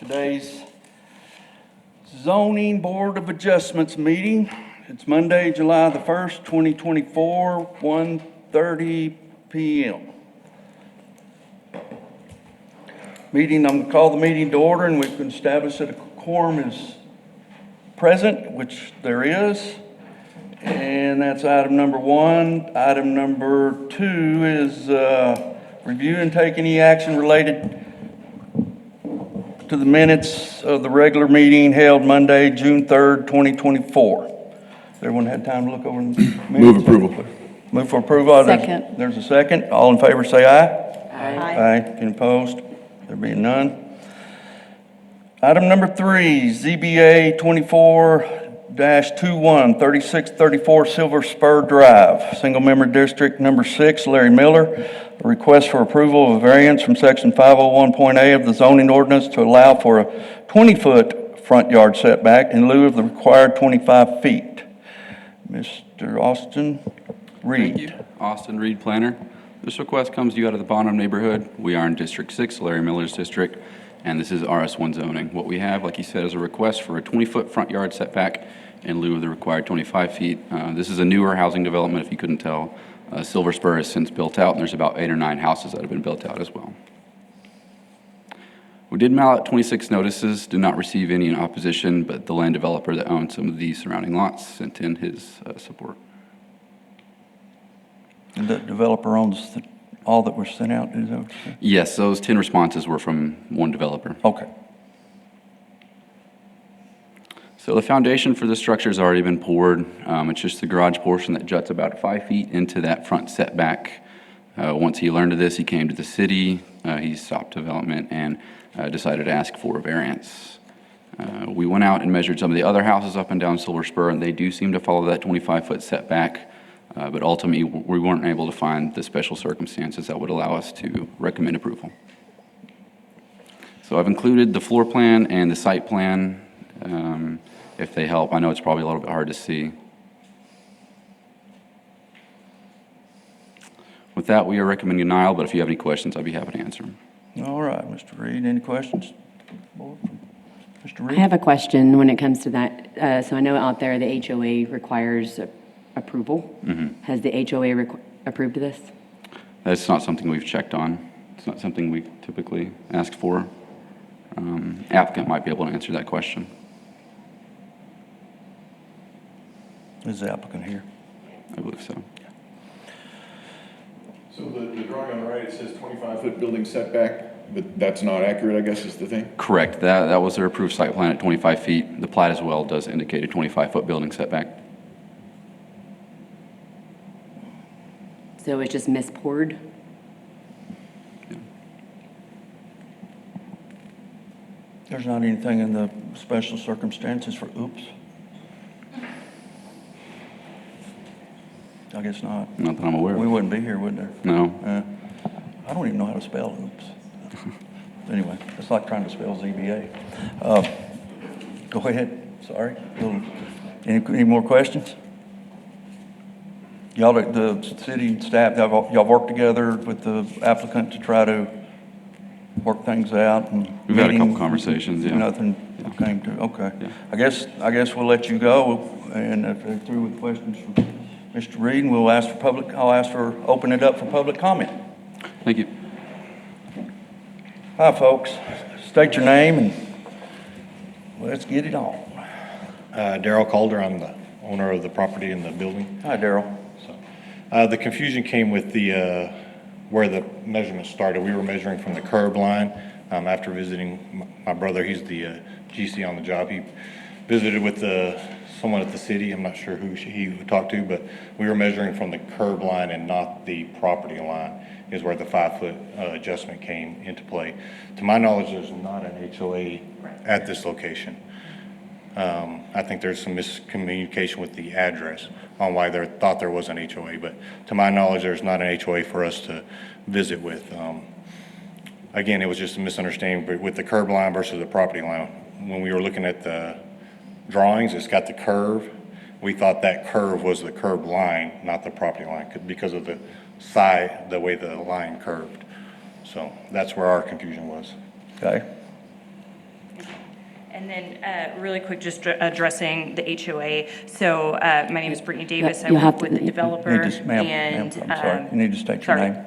today's Zoning Board of Adjustments meeting. It's Monday, July the 1st, 2024, 1:30 p.m. I'm going to call the meeting to order, and we can establish that a quorum is present, which there is. And that's item number one. Item number two is review and take any action related to the minutes of the regular meeting held Monday, June 3rd, 2024. Everyone had time to look over the minutes? Move approval. Move for approval. Second. There's a second. All in favor say aye. Aye. Aye. Any opposed? There being none. Item number three, ZBA 24-21, 3634 Silver Spur Drive, Single Member District Number 6, Larry Miller. A request for approval of a variance from Section 501.A of the zoning ordinance to allow for a 20-foot front yard setback in lieu of the required 25 feet. Mr. Austin Reed. Thank you. Austin Reed, planner. This request comes to you out of the Bonham neighborhood. We are in District 6, Larry Miller's district, and this is RS1 zoning. What we have, like he said, is a request for a 20-foot front yard setback in lieu of the required 25 feet. This is a newer housing development, if you couldn't tell. Silver Spur has since built out, and there's about 8 or 9 houses that have been built out as well. We did mail out 26 notices, did not receive any in opposition, but the land developer that owns some of these surrounding lots sent in his support. And the developer owns all that were sent out, is that what you said? Yes, those 10 responses were from one developer. Okay. So the foundation for the structure has already been poured. It's just the garage portion that juts about 5 feet into that front setback. Once he learned of this, he came to the city. He stopped development and decided to ask for a variance. We went out and measured some of the other houses up and down Silver Spur, and they do seem to follow that 25-foot setback. But ultimately, we weren't able to find the special circumstances that would allow us to recommend approval. So I've included the floor plan and the site plan, if they help. I know it's probably a little bit hard to see. With that, we are recommending denial, but if you have any questions, I'd be happy to answer them. All right, Mr. Reed, any questions? Mr. Reed? I have a question when it comes to that. So I know out there the HOA requires approval. Has the HOA approved this? That's not something we've checked on. It's not something we typically ask for. Applicant might be able to answer that question. Is the applicant here? I believe so. So the drawing on the right, it says 25-foot building setback, but that's not accurate, I guess is the thing? Correct. That was their approved site plan at 25 feet. The plat as well does indicate a 25-foot building setback. So it's just mispoured? There's not anything in the special circumstances for oops? I guess not. Not that I'm aware We of. wouldn't be here, would there? No. I don't even know how to spell oops. Anyway, it's like trying to spell ZBA. Go ahead, sorry. Any more questions? Y'all, the city staff, y'all work together with the applicant to try to work things out? And We've had a couple conversations, yeah. Nothing came to, okay. Yeah. I guess we'll let you go, and if they're through with questions from Mr. Reed, we'll ask for open it up for public comment. Thank you. Hi, folks. State your name and let's get it on. Daryl Calder, I'm the owner of the property and the building. Hi, Daryl. The confusion came with the where the measurement started. We were measuring from the curb line after visiting my brother. He's the GC on the job. He visited with someone at the city. I'm not sure who he talked to, but we were measuring from the curb line and not the property line is where the 5-foot adjustment came into play. To my knowledge, there's not an HOA at this location. I think there's some miscommunication with the address on why they thought there was an HOA, but to my knowledge, there's not an HOA for us to visit with. Again, it was just a misunderstanding with the curb line versus the property line. When we were looking at the drawings, it's got the curve. We thought that curve was the curb line, not the property line, because of the side, the way the line curved. So that's where our confusion was. Okay. then, really quick, just addressing the HOA. So, my name is Brittany Davis. I you'll have work to- with the You developer. need to, ma'am, and, I'm sorry, you need to state your sorry. name.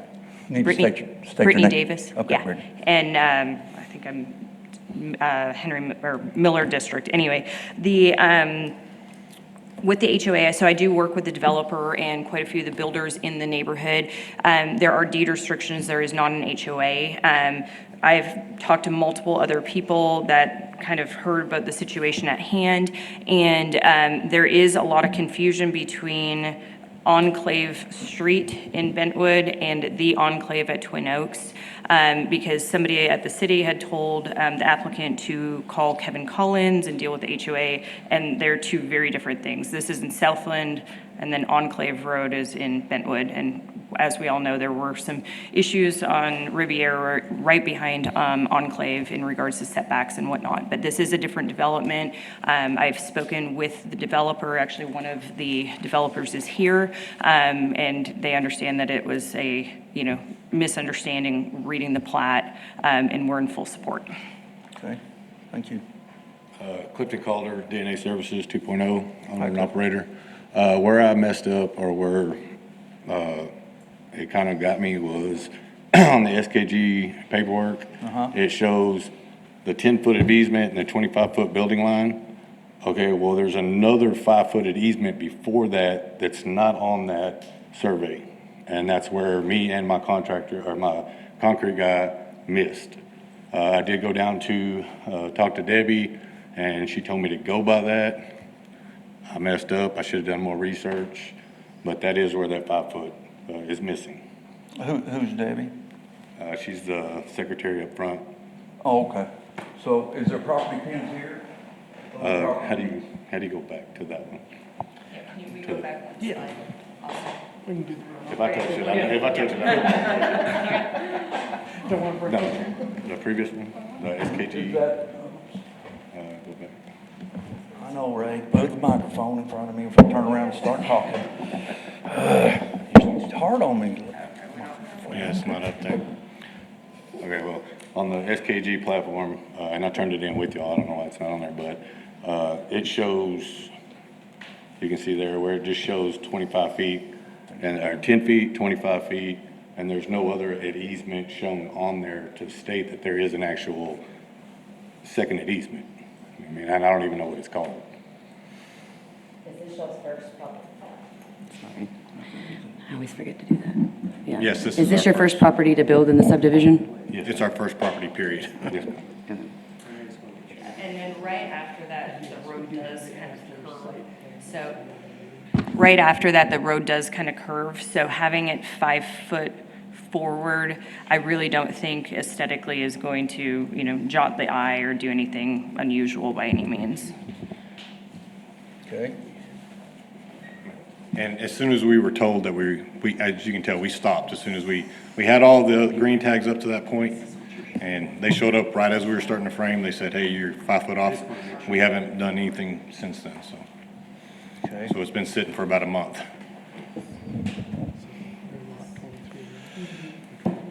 You need to Brittany, state your Brittany name. Davis. Okay, Yeah. Brittany. And I think I'm or Miller District. Anyway, with the HOA, so I do work with the developer and quite a few of the builders in the neighborhood. There are deed restrictions. There is not an HOA. I've talked to multiple other people that kind of heard about the situation at hand, and there is a lot of confusion between Enclave Street in Bentwood and the Enclave at Twin Oaks, because somebody at the city had told the applicant to call Kevin Collins and deal with the HOA, and they're two very different things. This is in Southland, and then Enclave Road is in Bentwood, and as we all know, there were some issues on Riviera right behind Enclave in regards to setbacks and whatnot. But this is a different development. I've spoken with the developer. Actually, one of the developers is here, and they understand that it was a misunderstanding reading the plat, and we're in full support. Okay, thank you. Clifton Calder, DNA Services 2.0, owner and operator. Where I messed up, or where it kind of got me, was on the SKG paperwork. It shows the 10-foot of easement and the 25-foot building line. Okay, well, there's another 5-foot easement before that that's not on that survey. And that's where me and my contractor, or my concrete guy, missed. I did go down to talk to Debbie, and she told me to go by that. I messed up. I should have done more research, but that is where that 5-foot is missing. Who's Debbie? She's the secretary up front. Oh, okay. So is there property pins here? How do you go back to that one? Can we go back one slide? If I touch it, No, the previous one, the SKG. Go back. I know, Ray. Put the microphone in front of me if I turn around and start talking. It's hard on me. Yeah, it's not up there. Okay, well, on the SKG platform, and I turned it in with y'all, I don't know why it's not on there, but it shows, you can see there where it just shows 25 feet, or 10 feet, 25 feet, and there's no other easement shown on there to state that there is an actual second easement. I mean, and I don't even know what it's called. I always forget to do that. Yeah. Yes, this Is is this our your first property to build in the subdivision? It's our first property, period. And then right after that, the road does kind of curve. So, right after that, the road does kind of curve. So having it 5 foot forward, I really don't think aesthetically is going to, jot the eye or do anything unusual by any means. Okay. And as soon as we were told that we, as you can tell, we stopped as soon as we had all the green tags up to that point, and they showed up right as we were starting to frame. They said, hey, you're 5 foot off. We haven't done anything since then, so. Okay. So it's been sitting for about a month.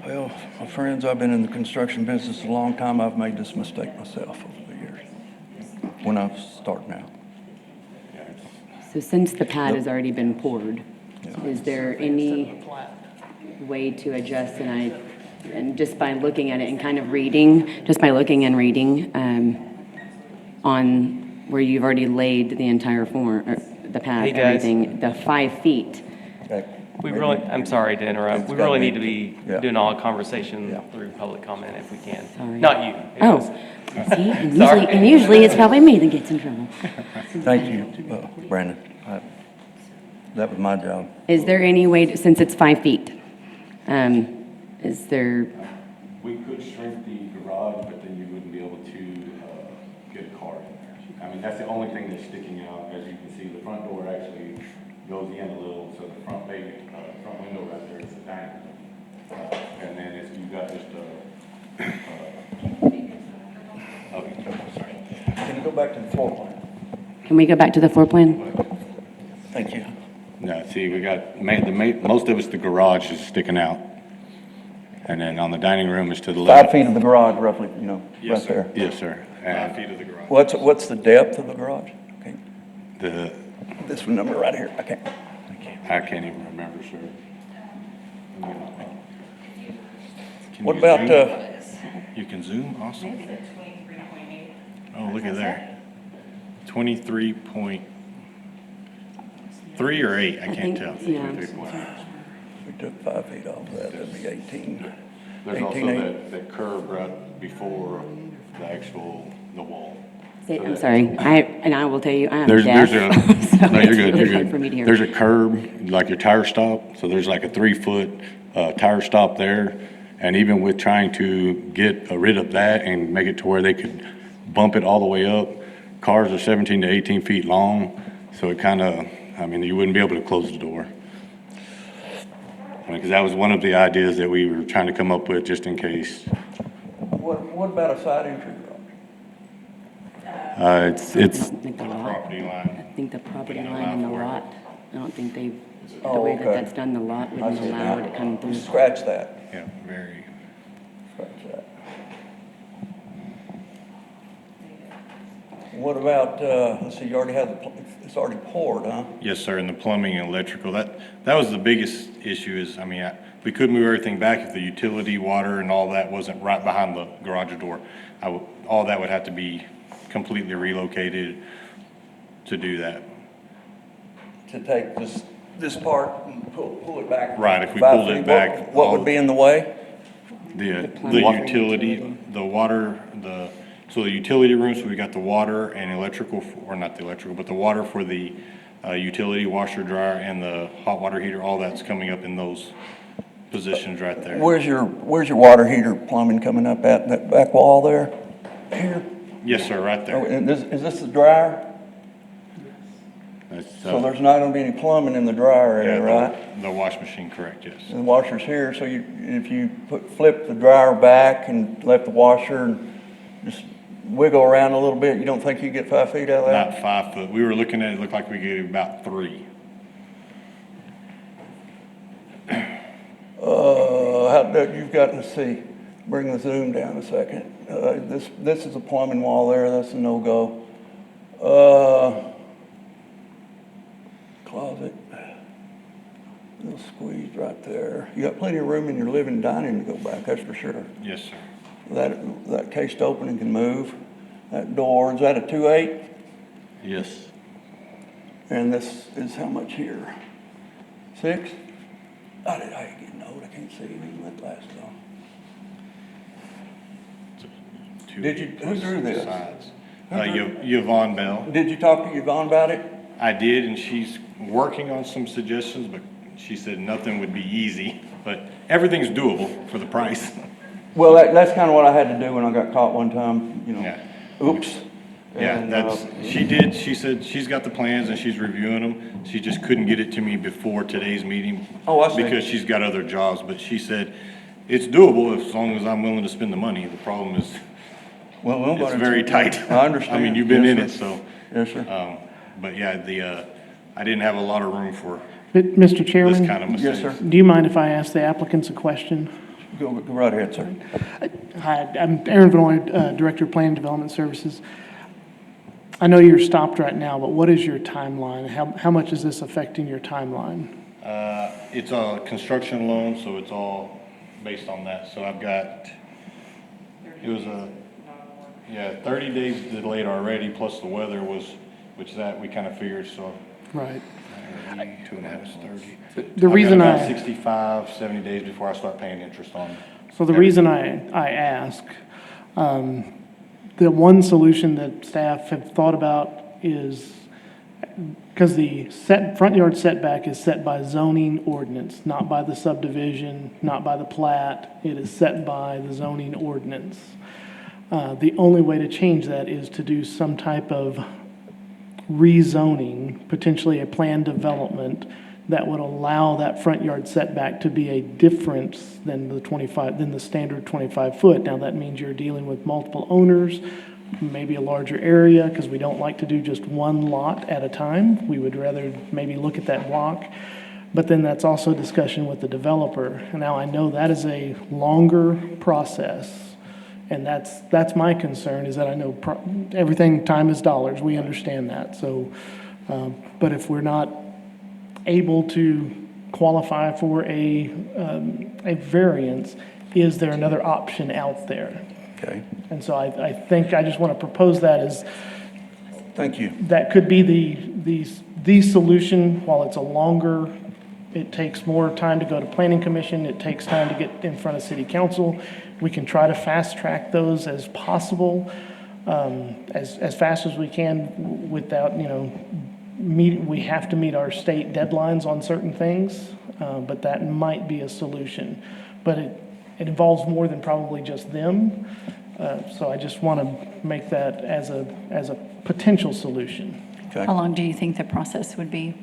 Well, my friends, I've been in the construction business a long time. I've made this mistake myself over the years. When I start now. So since the pad has already been poured, is there any way to adjust, and just by looking at it and kind of reading, just by looking and reading, on where you've already laid the entire form, or the pad, Hey, guys. everything, the 5 feet, Okay. I'm sorry to interrupt. We gotta really be- need to be yeah. doing all conversation Yeah. through public comment if we can. Sorry. Not you. It oh, was- see, and usually it's probably me that gets in trouble. Thank you, Brandon. That was my job. Is there any way, since it's 5 feet, is there, We could shrink the garage, but then you wouldn't be able to get a car in there. I mean, that's the only thing that's sticking out. As you can see, the front door actually goes in a little, so the front window right there is a diamond. And then if you've got just okay, sorry. Can you go back to the floor plan? can we go back to the floor plan? Thank you. No, see, we got, most of it's the garage is sticking out. And then on the dining room is to the left. 5 feet of the garage roughly, you know, Yes, right sir. there. Yes, sir. 5 feet of the garage. What's the depth of the garage? Okay, The, this number right here, okay. I can't even remember, sir. Can What you about, zoom? You can zoom, awesome. Oh, look at there. 23.3 or 8, I can't tell. Yeah. we took 5 feet off of that, that'd be 18. There's also 18.8. that curb right before the wall. I'm sorry, I will tell you, I am There's deaf. a, so no, you're it's good, really you're hard for me to good. hear. There's a curb, like your tire stop, so there's like a 3-foot, tire stop there. And even with trying to get rid of that and make it to where they could bump it all the way up, cars are 17 to 18 feet long, so it kinda, I mean, you wouldn't be able to close the door. I mean, 'cause that was one of the ideas that we were trying to come up with, just in case. What about a side entry garage? It's I think the lot, property line. I think the property Wouldn't line and the allow for it. lot, I don't think they, the Oh, way that okay. that's done, the lot I wouldn't see allow now. it to come through. Scratch that, Yeah, very. scratch that. What about, let's see, you already have it's already poured, huh? Yes, sir, and the plumbing and electrical, that was the biggest issue is, I mean, we could move everything back if the utility, water, and all that wasn't right behind the garage door. All that would have to be completely relocated to do that. To take this part and pull it back. Right, if we 5 pulled it feet, back, What all- would be in the way? The plumbing. utility, the water, so the utility room, so we got the water and electrical, or not the electrical, but the water for the utility, washer, dryer, and the hot water heater, all that's coming up in those positions right there. Where's your water heater plumbing coming up at, that back wall there? Here? Yes, sir, right Oh, there. and is this the dryer? That's, So there's not gonna be any plumbing in the dryer yeah, area, right? the wash machine, correct, yes. And the washer's here, so if you flip the dryer back and left the washer and just wiggle around a little bit, you don't think you get 5 feet out of that? Not 5 foot. We were looking at it, it looked like we get about 3. You've got, let's see, bring the zoom down a second. This is a plumbing wall there, that's a no-go. Closet. Little squeeze right there. You got plenty of room in your living and dining to go back, that's for sure. Yes, sir. That cased opening can move. That door, is that a 2.8? Yes. And this is how much here? 6? I ain't getting old, I can't see, even my glasses on. Did you- who drew this? Sides. Yvonne Bell. Did you talk to Yvonne about it? I did, and she's working on some suggestions, but she said nothing would be easy, but everything's doable for the price. Well, that's kind of what I had to do when I got caught one time, you know. Yeah. Oops. Yeah, And, she said she's got the plans and she's reviewing them. She just couldn't get it to me before today's meeting. Oh, I see. Because she's got other jobs, but she said it's doable as long as I'm willing to spend the money. The problem is, well, it's very tight. I understand. I mean, you've been Yes, in it, sir. so. Yes, sir. But yeah, I didn't have a lot of room for But, Mr. this Chairman, kind of Yes, mistake. sir. do you mind if I ask the applicants a question? Go right ahead, sir. Hi, I'm Aaron Vanoy, Director of Planning and Development Services. I know you're stopped right now, but what is your timeline? How much is this affecting your timeline? It's a construction loan, so it's all based on that. So I've got, it was 30 days delayed already, plus the weather was, which that we kind of figured, so. Right. 2.5 is 30. The reason I've got I, about 65, 70 days before I start paying interest on it. so the reason I ask, the one solution that staff have thought about is, because the front yard setback is set by zoning ordinance, not by the subdivision, not by the plat. It is set by the zoning ordinance. The only way to change that is to do some type of rezoning, potentially a planned development that would allow that front yard setback to be a difference than the standard 25 foot. Now, that means you're dealing with multiple owners, maybe a larger area, because we don't like to do just one lot at a time. We would rather maybe look at that block. But then that's also discussion with the developer. And now I know that is a longer process. And that's my concern, is that I know everything, time is dollars. We understand that. So, but if we're not able to qualify for a variance, is there another option out there? Okay, And so I think I just want to propose that as, thank you. that could be the solution. While it's a longer, it takes more time to go to planning commission, it takes time to get in front of city council. We can try to fast track those as possible, as fast as we can without, we have to meet our state deadlines on certain things, but that might be a solution. But it involves more than probably just them. So I just want to make that as a potential solution. Okay. How long do you think the process would be?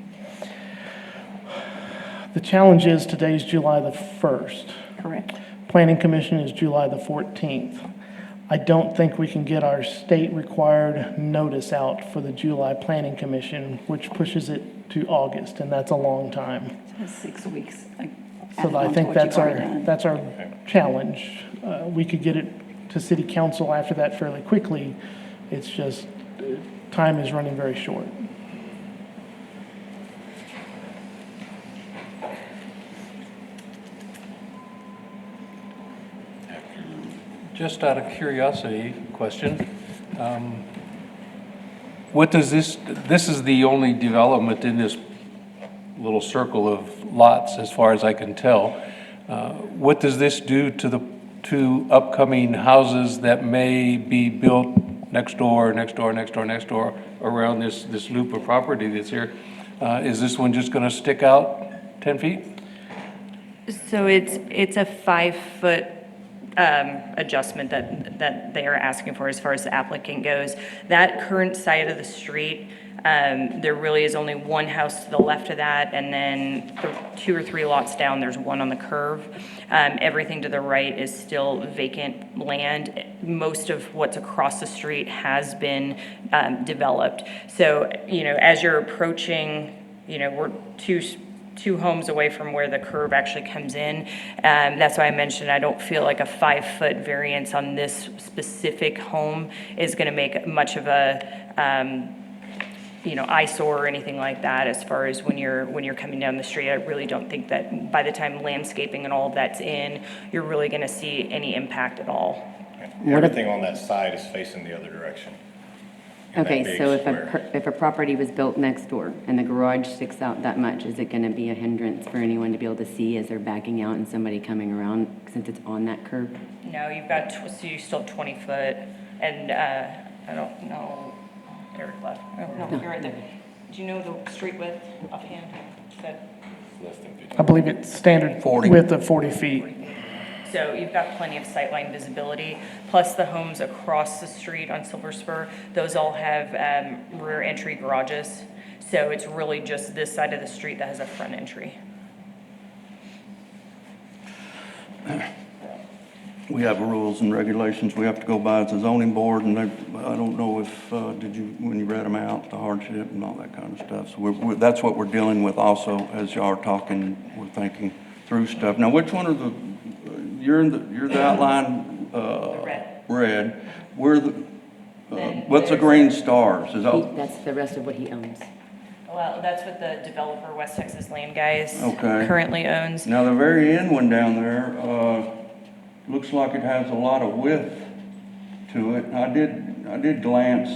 The challenge is today's July the 1st. Correct. Planning Commission is July the 14th. I don't think we can get our state required notice out for the July Planning Commission, which pushes it to August, and that's a long time. So 6 weeks. So I think that's our challenge. We could get it to city council after that fairly quickly. It's just, time is running very short. Just out of curiosity, question. What does this is the only development in this little circle of lots, as far as I can tell. What does this do to upcoming houses that may be built next door around this loop of property that's here? Is this one just gonna stick out 10 feet? So it's a 5-foot adjustment that they are asking for as far as the applicant goes. That current side of the street, there really is only one house to the left of that, and then 2 or 3 lots down, there's one on the curve. Everything to the right is still vacant land. Most of what's across the street has been developed. So, as you're approaching, we're two homes away from where the curve actually comes in. That's why I mentioned I don't feel like a 5-foot variance on this specific home is going to make much of a eyesore or anything like that. As far as when you're coming down the street, I really don't think that by the time landscaping and all of that's in, you're really going to see any impact at all. Everything on that side is facing the other direction. in that Okay, big so square. if a property was built next door and the garage sticks out that much, is it gonna be a hindrance for anyone to be able to see as they're backing out and somebody coming around since it's on that curb? No, you've got, so you still have 20 foot, and I don't know, Eric left. Oh, no, you're right there. Do you know the street width offhand? That, I believe it's standard 40. width of 40 feet. so you've got plenty of sightline visibility, plus the homes across the street on Silver Spur, those all have rear entry garages. So it's really just this side of the street that has a front entry. We have rules and regulations we have to go by as a zoning board, and I don't know if, did you, when you read them out, the hardship and all that kind of stuff. So that's what we're dealing with also, as y'all are talking, we're thinking through stuff. Now, which one are the, you're the outline, red. red. Where the, Then what's the there's- green stars? Is that, That's the rest of what he owns. Well, that's what the developer, West Texas Land Guys, Okay. currently owns. now the very end one down there, looks like it has a lot of width to it. I did glance,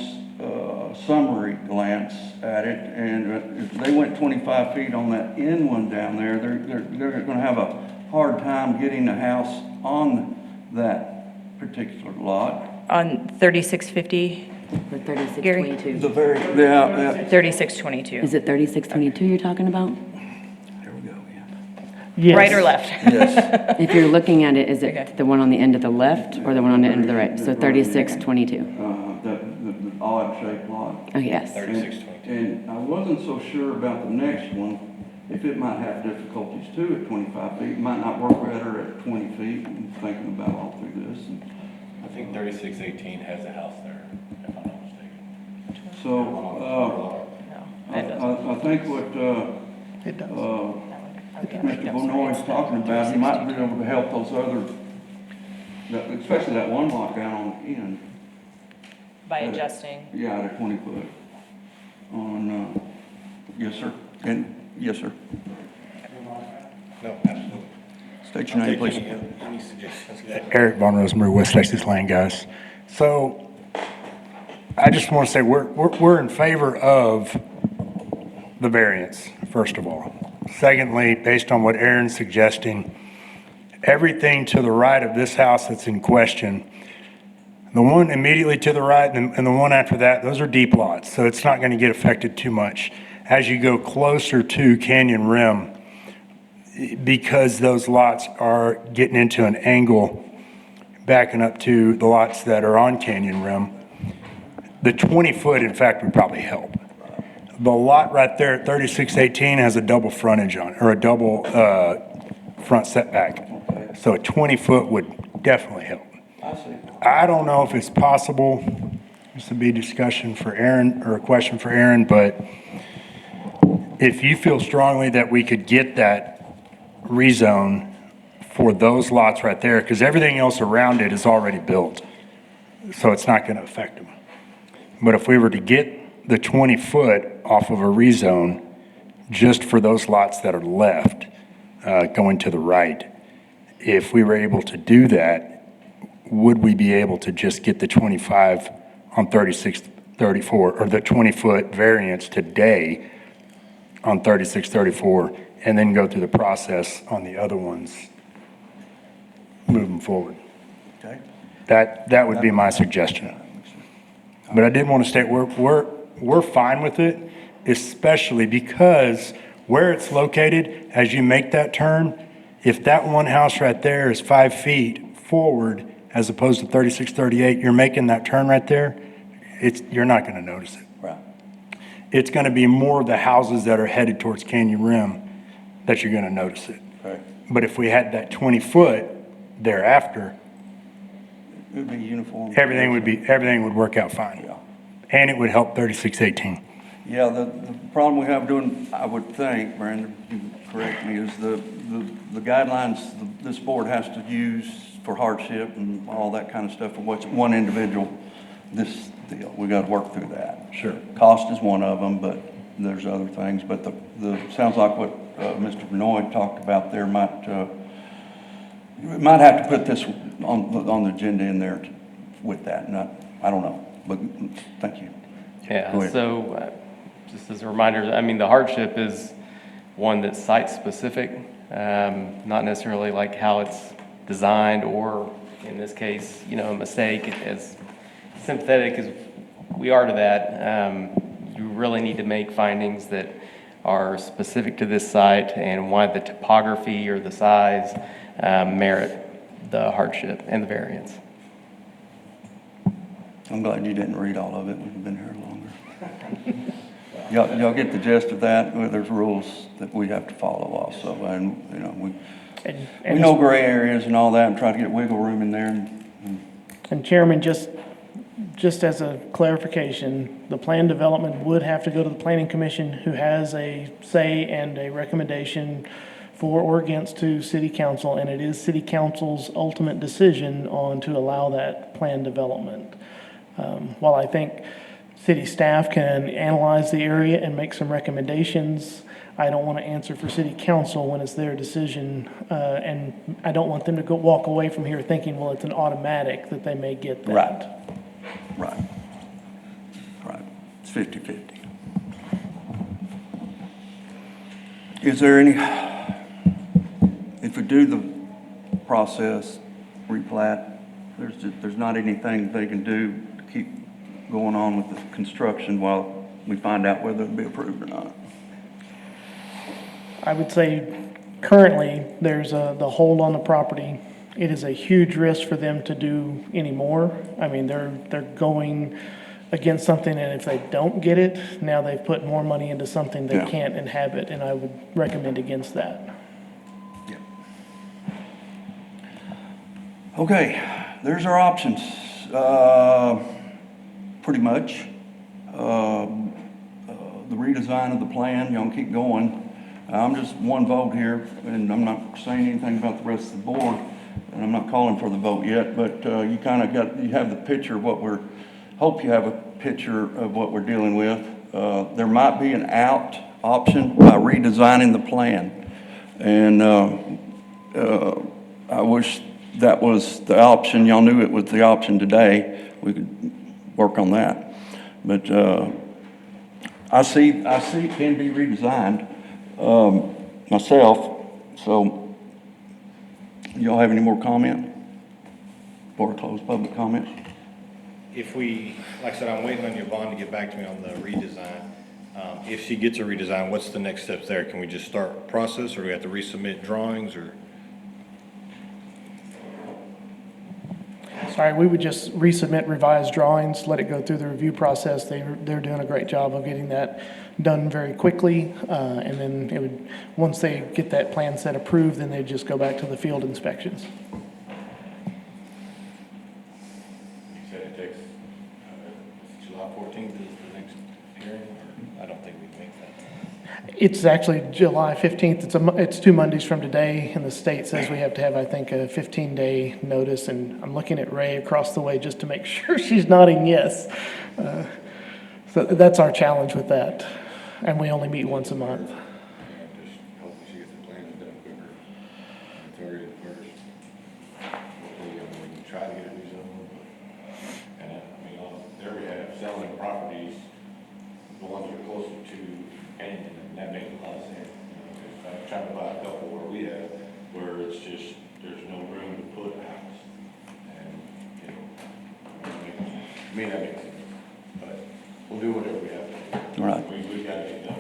summary glance at it, and if they went 25 feet on that end one down there, they're gonna have a hard time getting a house on that particular lot. On 3650, For 3622. The very, yeah, 3622. Is it 3622 you're talking about? there we go, yeah. Yes. Right or left? Yes, If you're looking at it, is Okay. it the one on the end of the left or the one on the end of the right? So 3622. the odd-shaped lot. Oh, yes. 3622. And I wasn't so sure about the next one, if it might have difficulties too at 25 feet. It might not work better at 20 feet, and thinking about all through this. And I think 3618 has a house there, if I'm not mistaken. so, No, that doesn't. I think what, It does. Mr. Benoit's talking about, he might be able to help those other, especially that one lot down on the end. By adjusting. Yeah, the 20 foot on, yes, sir. And, yes, sir. No, absolutely. State your name, please. Any suggestions? Eric Von Rosemary, West Texas Land, guys. So I just want to say we're in favor of the variance, first of all. Secondly, based on what Aaron's suggesting, everything to the right of this house that's in question, the one immediately to the right and the one after that, those are deep lots, so it's not going to get affected too much. As you go closer to Canyon Rim, because those lots are getting into an angle backing up to the lots that are on Canyon Rim, the 20-foot, in fact, would probably help. The lot right there at 3618 has a double frontage on it, or a double front setback. So a 20-foot would definitely help. I see. I don't know if it's possible, this would be a discussion for Aaron, or a question for Aaron, but if you feel strongly that we could get that rezone for those lots right there, because everything else around it is already built, so it's not going to affect them. But if we were to get the 20-foot off of a rezone just for those lots that are left, going to the right, if we were able to do that, would we be able to just get the 25 on 3634, or the 20-foot variance today on 3634, and then go through the process on the other ones moving forward? Okay. That would be my suggestion. But I did want to state, we're fine with it, especially because where it's located, as you make that turn, if that one house right there is 5 feet forward as opposed to 3638, you're making that turn right there, you're not going to notice it. Right. It's going to be more of the houses that are headed towards Canyon Rim that you're going to notice it. Okay. But if we had that 20-foot thereafter, It would be uniform. everything would work out fine. Yeah. And it would help 3618. Yeah, the problem we have doing, I would think, Brandon, you can correct me, is the guidelines this board has to use for hardship and all that kind of stuff for what's one individual, this deal, we gotta work through that. Sure. Cost is one of them, but there's other things, but sounds like what Mr. Benoit talked about there might have to put this on the agenda in there with that, I don't know, but thank you. Go Yeah, ahead. so just as a reminder, I mean, the hardship is one that's site-specific, not necessarily like how it's designed or, in this case, a mistake. As sympathetic as we are to that, you really need to make findings that are specific to this site and why the topography or the size merit the hardship and the variance. I'm glad you didn't read all of it, we've been here longer. Y'all get the gist of that? Well, there's rules that we have to follow also, and, we know gray areas and all that, and try to get wiggle room in there. And Chairman, just as a clarification, the plan development would have to go to the Planning Commission, who has a say and a recommendation for or against to City Council, and it is City Council's ultimate decision on to allow that plan development. While I think city staff can analyze the area and make some recommendations, I don't want to answer for City Council when it's their decision, and I don't want them to walk away from here thinking, well, it's an automatic that they may get that. Right. It's 50-50. Is there any, if we do the process, replat, there's not anything they can do to keep going on with the construction while we find out whether it'll be approved or not? I would say currently, there's the hold on the property. It is a huge risk for them to do any more. I mean, they're going against something, and if they don't get it, now they've put more money into something they Yeah. can't inhabit, and I would recommend against that. Okay, there's our options, pretty much. The redesign of the plan, y'all keep going. I'm just one vote here, and I'm not saying anything about the rest of the board, and I'm not calling for the vote yet, but you kind of you have the picture of hope you have a picture of what we're dealing with. There might be an out option by redesigning the plan, and I wish that was the option. Y'all knew it was the option today. We could work on that, but I see it can be redesigned myself. So, y'all have any more comment before I close public comment? If we, like I said, I'm waiting on Yvonne to get back to me on the redesign. If she gets a redesign, what's the next steps there? Can we just start process, or do we have to resubmit drawings, or? Sorry, we would just resubmit revised drawings, let it go through the review process. They're doing a great job of getting that done very quickly. And then once they get that plan set approved, then they'd just go back to the field inspections. You said it takes, July 14th is the next hearing, or I don't think we can make that. It's actually July 15th. It's 2 Mondays from today, and the state says we have to have, I think, a 15-day notice. And I'm looking at Ray across the way just to make sure she's nodding yes. So that's our challenge with that. And we only meet once a month. Just hopefully she gets the plans done quicker. It's already the first. Hopefully, we can try to get it rezoned. And, there we have selling properties, the ones that are closer to Canyon, and that makes a lot of sense. I'm trying to buy a couple where we have, where it's just, there's no room to put a house. And, to me, that makes sense. But we'll do whatever we have to do. All right. We gotta get done.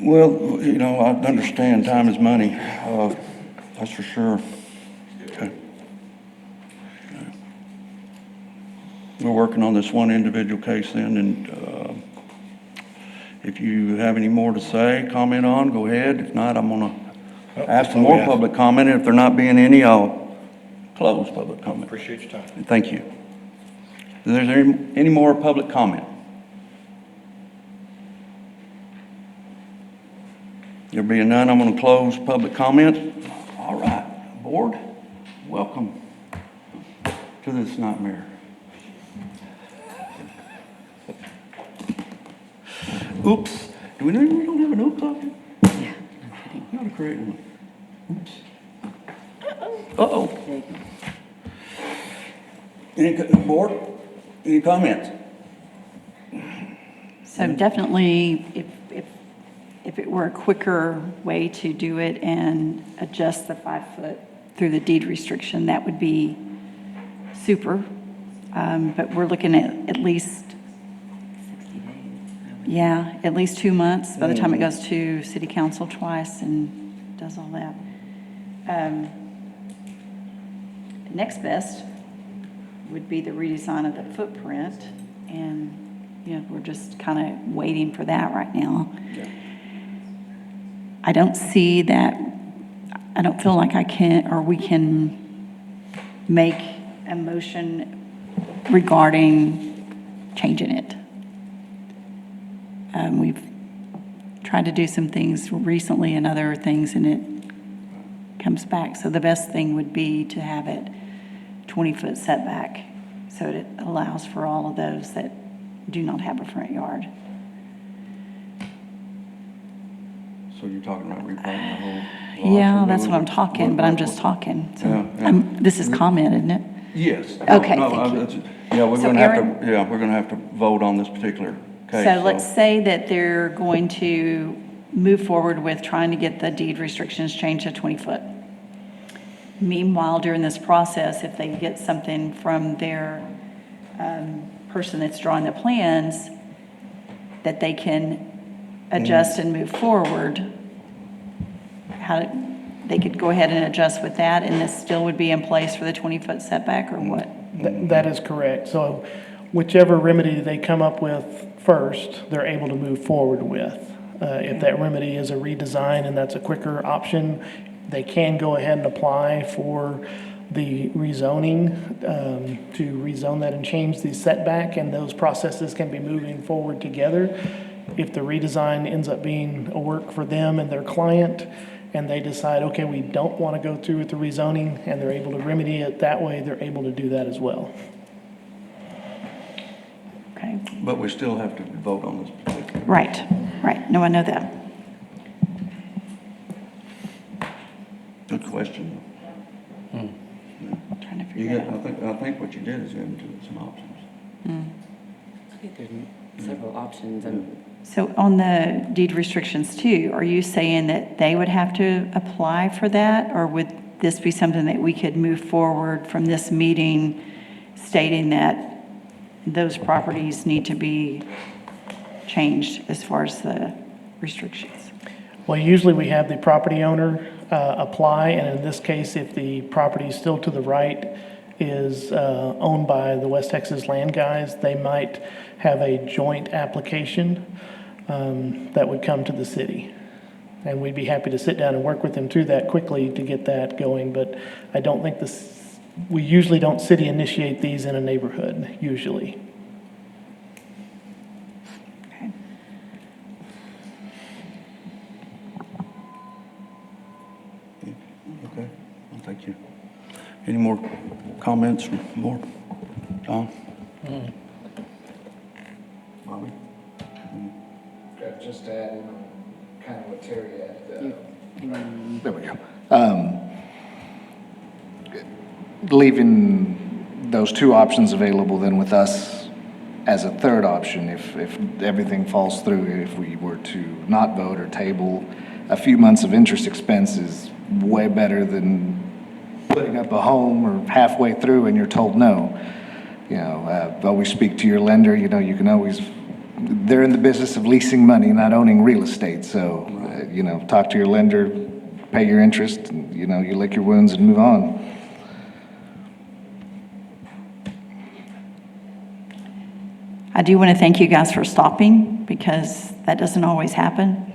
Well, I understand time is money, that's for sure. Okay. We're working on this one individual case then, and if you have any more to say, comment on, go ahead. If not, I'm gonna ask for more public comment. If there not being any, I'll close public comment. Appreciate your time. Thank you. Is there any more public comment? There being none, I'm going to close public comment. All right, board, welcome to this nightmare. Oops. Do we know we don't have an oops option? Yeah. Not a creative one. Oops. Uh-oh. Board, any comments? So definitely, if it were a quicker way to do it and adjust the 5 foot through the deed restriction, that would be super. But we're looking at least, yeah, at least 2 months by the time it goes to city council twice and does all that. Next best would be the redesign of the footprint, and we're just kind of waiting for that right now. Yeah. I don't see that, I don't feel like I can, or we can make a motion regarding changing it. We've tried to do some things recently and other things, and it comes back. So the best thing would be to have it 20-foot setback, so it allows for all of those that do not have a front yard. So you're talking about replanting the whole lot? Yeah, that's what I'm talking, but I'm just talking. So Yeah. this is comment, isn't it? Yes. Okay, No, thank you. Yeah, we're So gonna have Aaron- to, we're gonna have to vote on this particular case. So let's say that they're going to move forward with trying to get the deed restrictions changed to 20 foot. Meanwhile, during this process, if they get something from their person that's drawing the plans, that they can adjust and move forward, they could go ahead and adjust with that, and this still would be in place for the 20-foot setback, or what? That is correct. So whichever remedy they come up with first, they're able to move forward with. If that remedy is a redesign and that's a quicker option, they can go ahead and apply for the rezoning, to rezone that and change the setback, and those processes can be moving forward together. if the redesign ends up being a work for them and their client, and they decide, okay, we don't want to go through with the rezoning, and they're able to remedy it that way, they're able to do that as well. Okay, But we still have to vote on this particular. right, right. No, I know that. Good question. Trying to You figure get, it out. I think what you did is you into some options. I think there's several options, and So on the deed restrictions too, are you saying that they would have to apply for that? Or would this be something that we could move forward from this meeting stating that those properties need to be changed as far as the restrictions? Well, usually we have the property owner apply, and in this case, if the property is still to the right is owned by the West Texas Land Guys, they might have a joint application that would come to the city. And we'd be happy to sit down and work with them through that quickly to get that going, but I don't think we usually don't city initiate these in a neighborhood, usually. Okay. Okay, well, thank you. Any more comments from more? Tom? Bobby? Just to add in on kind of what Terry had. there we go. Leaving those two options available then with us as a third option, if everything falls through, if we were to not vote or table, a few months of interest expense is way better than putting up a home or halfway through and you're told no. You know, always speak to your lender, you know, you can always, they're in the business of leasing money, not owning real estate. So, you know, talk to your lender, pay your interest, and, you know, you lick your wounds and move on. I do want to thank you guys for stopping because that doesn't always happen.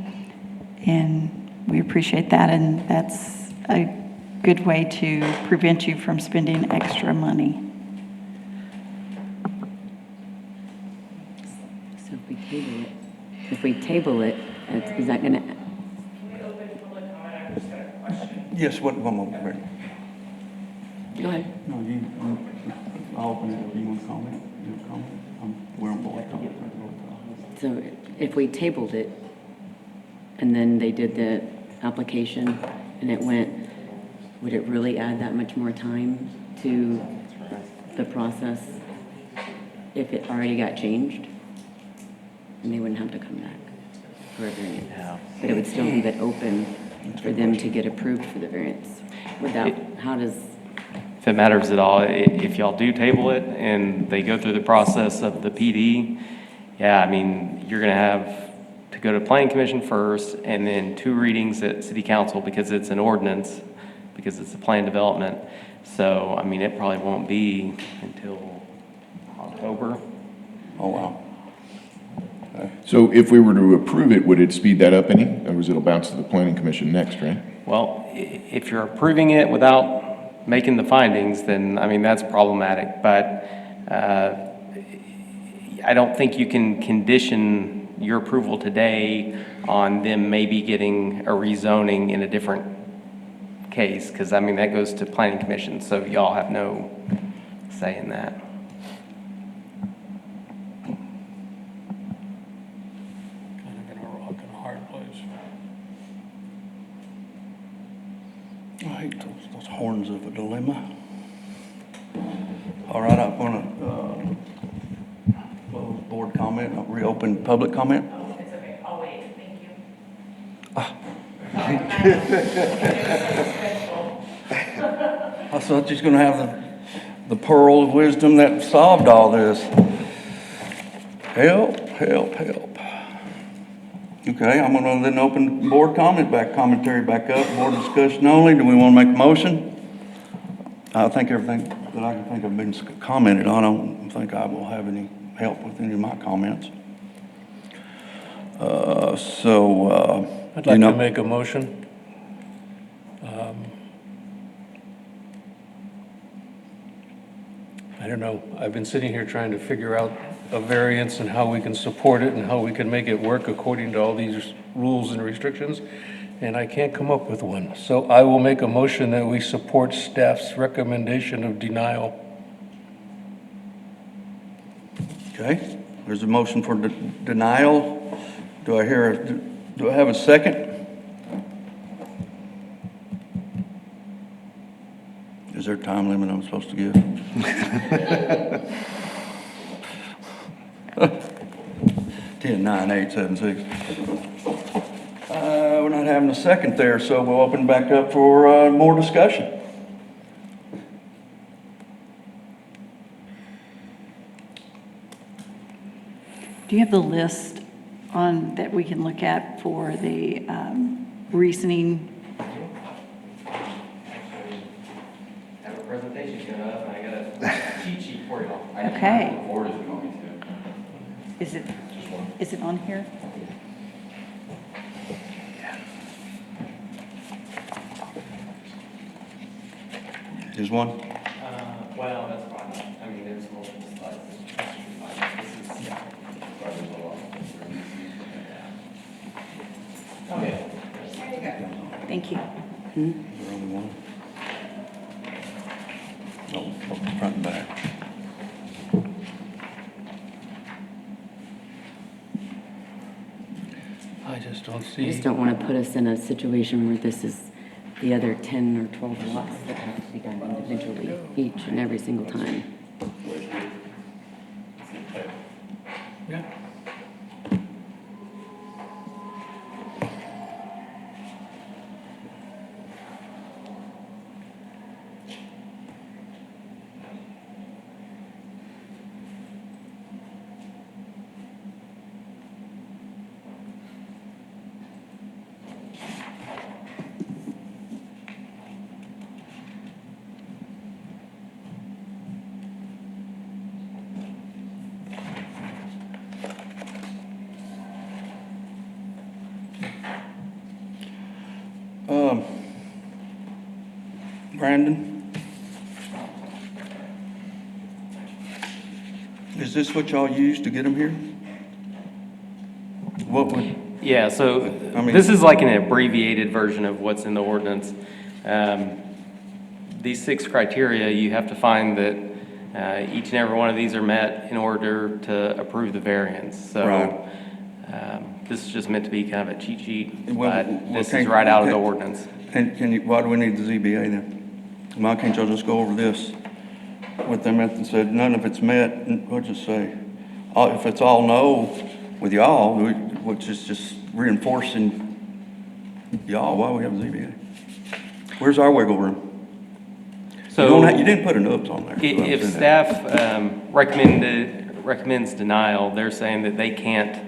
And we appreciate that, and that's a good way to prevent you from spending extra money. So if we table it, is that gonna, Yes, one moment, Rick. go ahead. No, I'll open it. Do you want to comment? You want to comment? We're on board. So if we tabled it, and then they did the application, and it went, would it really add that much more time to the process if it already got changed? And they wouldn't have to come back for a variance? But it would still leave it open for them to get approved for the variance without, how does, If it matters at all, if y'all do table it and they go through the process of the PD, yeah, I mean, you're gonna have to go to planning commission first and then 2 readings at city council because it's an ordinance, because it's a plan development. So, I mean, it probably won't be until October. Oh, wow. So if we were to approve it, would it speed that up any? Or was it'll bounce to the planning commission next, right? Well, if you're approving it without making the findings, then, I mean, that's problematic. But I don't think you can condition your approval today on them maybe getting a rezoning in a different case, because, I mean, that goes to planning commission, so y'all have no say in that. Kind of in a rock and a hard place. I hate those horns of a dilemma. All right, I'm gonna close board comment, I'll reopen public comment. It's okay, I'll wait, thank you. I thought you was gonna have the pearl of wisdom that solved all this. Help, help, help. Okay, I'm gonna then open board commentary back up, board discussion only. Do we wanna make a motion? I think everything that I can think of been commented on. I don't think I will have any help with any of my comments. I'd like to make a motion. I I don't know, I've been sitting here trying to figure out a variance and how we can support it and how we can make it work according to all these rules and restrictions, and I can't come up with one. So I will make a motion that we support staff's recommendation of denial. Okay, there's a motion for denial. Do I have a second? Is there a time limit I'm supposed to give? 10, 9, 8, 7, 6. We're not having a second there, so we'll open back up for more discussion. Do you have the list on, that we can look at for the reasoning? Have a presentation coming up, and I got a cheat sheet for you. Okay. Or if you want me to. Is it on here? Just one? Well, that's fine. I mean, there's multiple slides. This is, okay. Thank you. Is there only one? Oh, front and back. I just don't I see. just don't want to put us in a situation where this is the other 10 or 12 lots that have to be done individually, each and every single time. Yeah. Brandon? Is this what y'all used to get them here? What would, Yeah, so I mean- this is like an abbreviated version of what's in the ordinance. These 6 criteria, you have to find that each and every one of these are met in order to approve the variance. So this is just meant to be kind of a cheat sheet, but this is right out of the ordinance. can you, why do we need the ZBA then? Why can't y'all just go over this with them and said, none of it's met, we'll just say, if it's all no with y'all, which is just reinforcing y'all, why we have a ZBA? Where's our wiggle room? So You didn't put a notes on there. if staff recommends denial, they're saying that they can't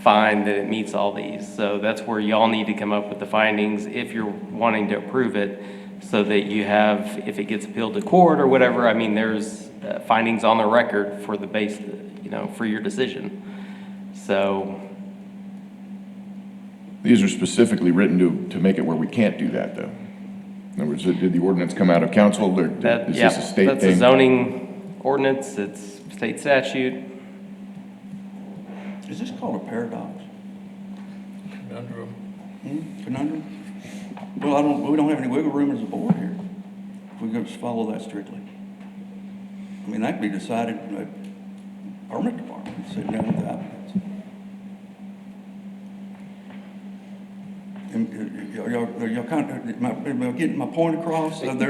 find that it meets all these. So that's where y'all need to come up with the findings if you're wanting to approve it, so that you have, if it gets appealed to court or whatever, I mean, there's findings on the record for the base, for your decision. So. These are specifically written to make it where we can't do that, though. In other words, did the ordinance come out of council, or is this a state thing? That's a zoning ordinance, it's state statute. Is this called a paradox? Conundrum. Conundrum? Well, we don't have any wiggle room as a board here. If we just follow that strictly. I mean, that could be decided in a permit department, sitting down with the applicants. Am I getting my point across? Where's the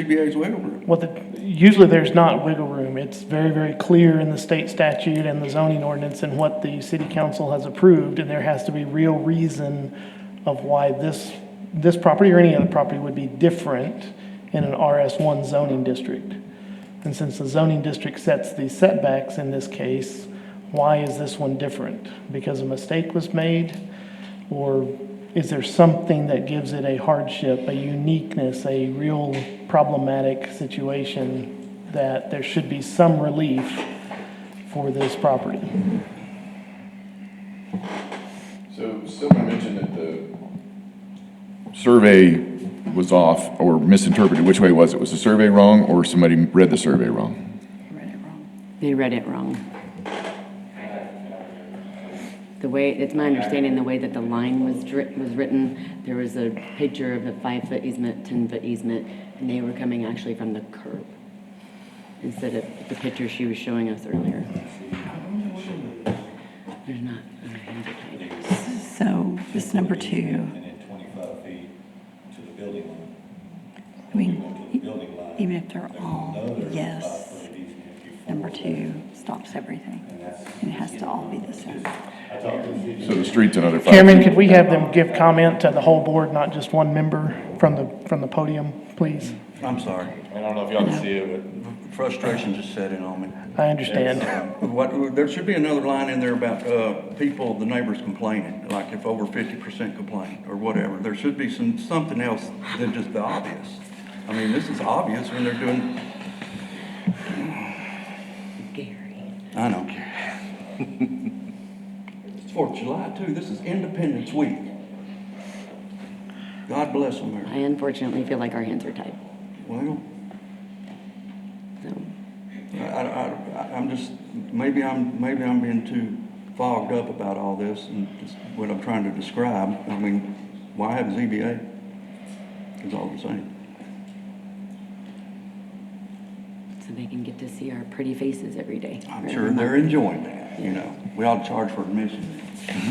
ZBA's wiggle room? Well, usually there's not wiggle room. It's very, very clear in the state statute and the zoning ordinance and what the city council has approved, and there has to be real reason of why this property or any other property would be different in an RS1 zoning district. And since the zoning district sets the setbacks in this case, why is this one different? Because a mistake was made? Or is there something that gives it a hardship, a uniqueness, a real problematic situation that there should be some relief for this property? So someone mentioned that the survey was off or misinterpreted? Which way was it? Was the survey wrong or somebody read the survey wrong? They read it wrong. The way, it's my understanding, the way that the line was written, there was a picture of a 5-foot easement, 10-foot easement, and they were coming actually from the curb instead of the picture she was showing us earlier. There's not. So this number 2, And then 25 feet to the building line. I mean, even if they're all yes, number 2 stops everything. And it has to all be the same. So the street's another 5 Chairman, feet. could we have them give comment to the whole board, not just one member from the podium, please? I'm sorry. I don't know if y'all can see it, but Frustration just set in on me. I understand. There should be another line in there about people, the neighbors complaining, like if over 50% complain or whatever. There should be something else than just the obvious. I mean, this is obvious when they're doing, Gary. I know. It's 4th of July too. This is Independence Week. God bless America. I unfortunately feel like our hands are tied. Well, So, I'm just, maybe I'm being too fogged up about all this and just what I'm trying to describe. I mean, why have a ZBA? Is all I'm saying. so they can get to see our pretty faces every day. I'm sure they're enjoying that, you know. We ought to charge for admission. Offer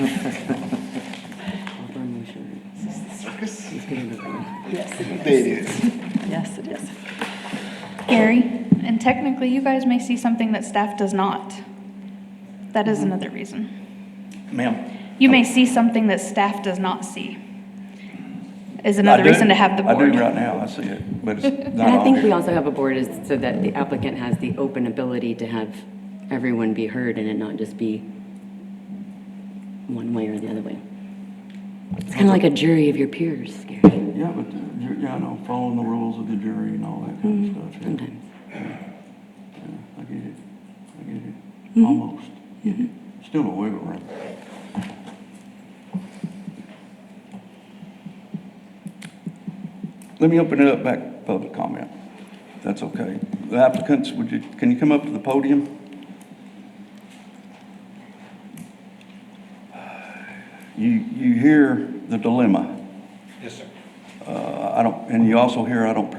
a motion. Let's get it over with. Yes, it is. Yes, it is. Gary, and technically you guys may see something that staff does not. That is another reason. Ma'am? You may see something that staff does not see. Is another I do. reason to have the board. I do right now, I see it, but it's And not I think we obvious. also have a board is so that the applicant has the open ability to have everyone be heard and it not just be one way or the other way. It's kind of like a jury of your peers, Gary. Yeah, but, I know, following the rules of the jury and all that kind of stuff. Yeah. Sometimes. Yeah, I get it. Almost. Still no wiggle room. Let me open it up back to public comment, if that's okay. The applicants, can you come up to the podium? You hear the dilemma. Yes, sir. And you also hear, I don't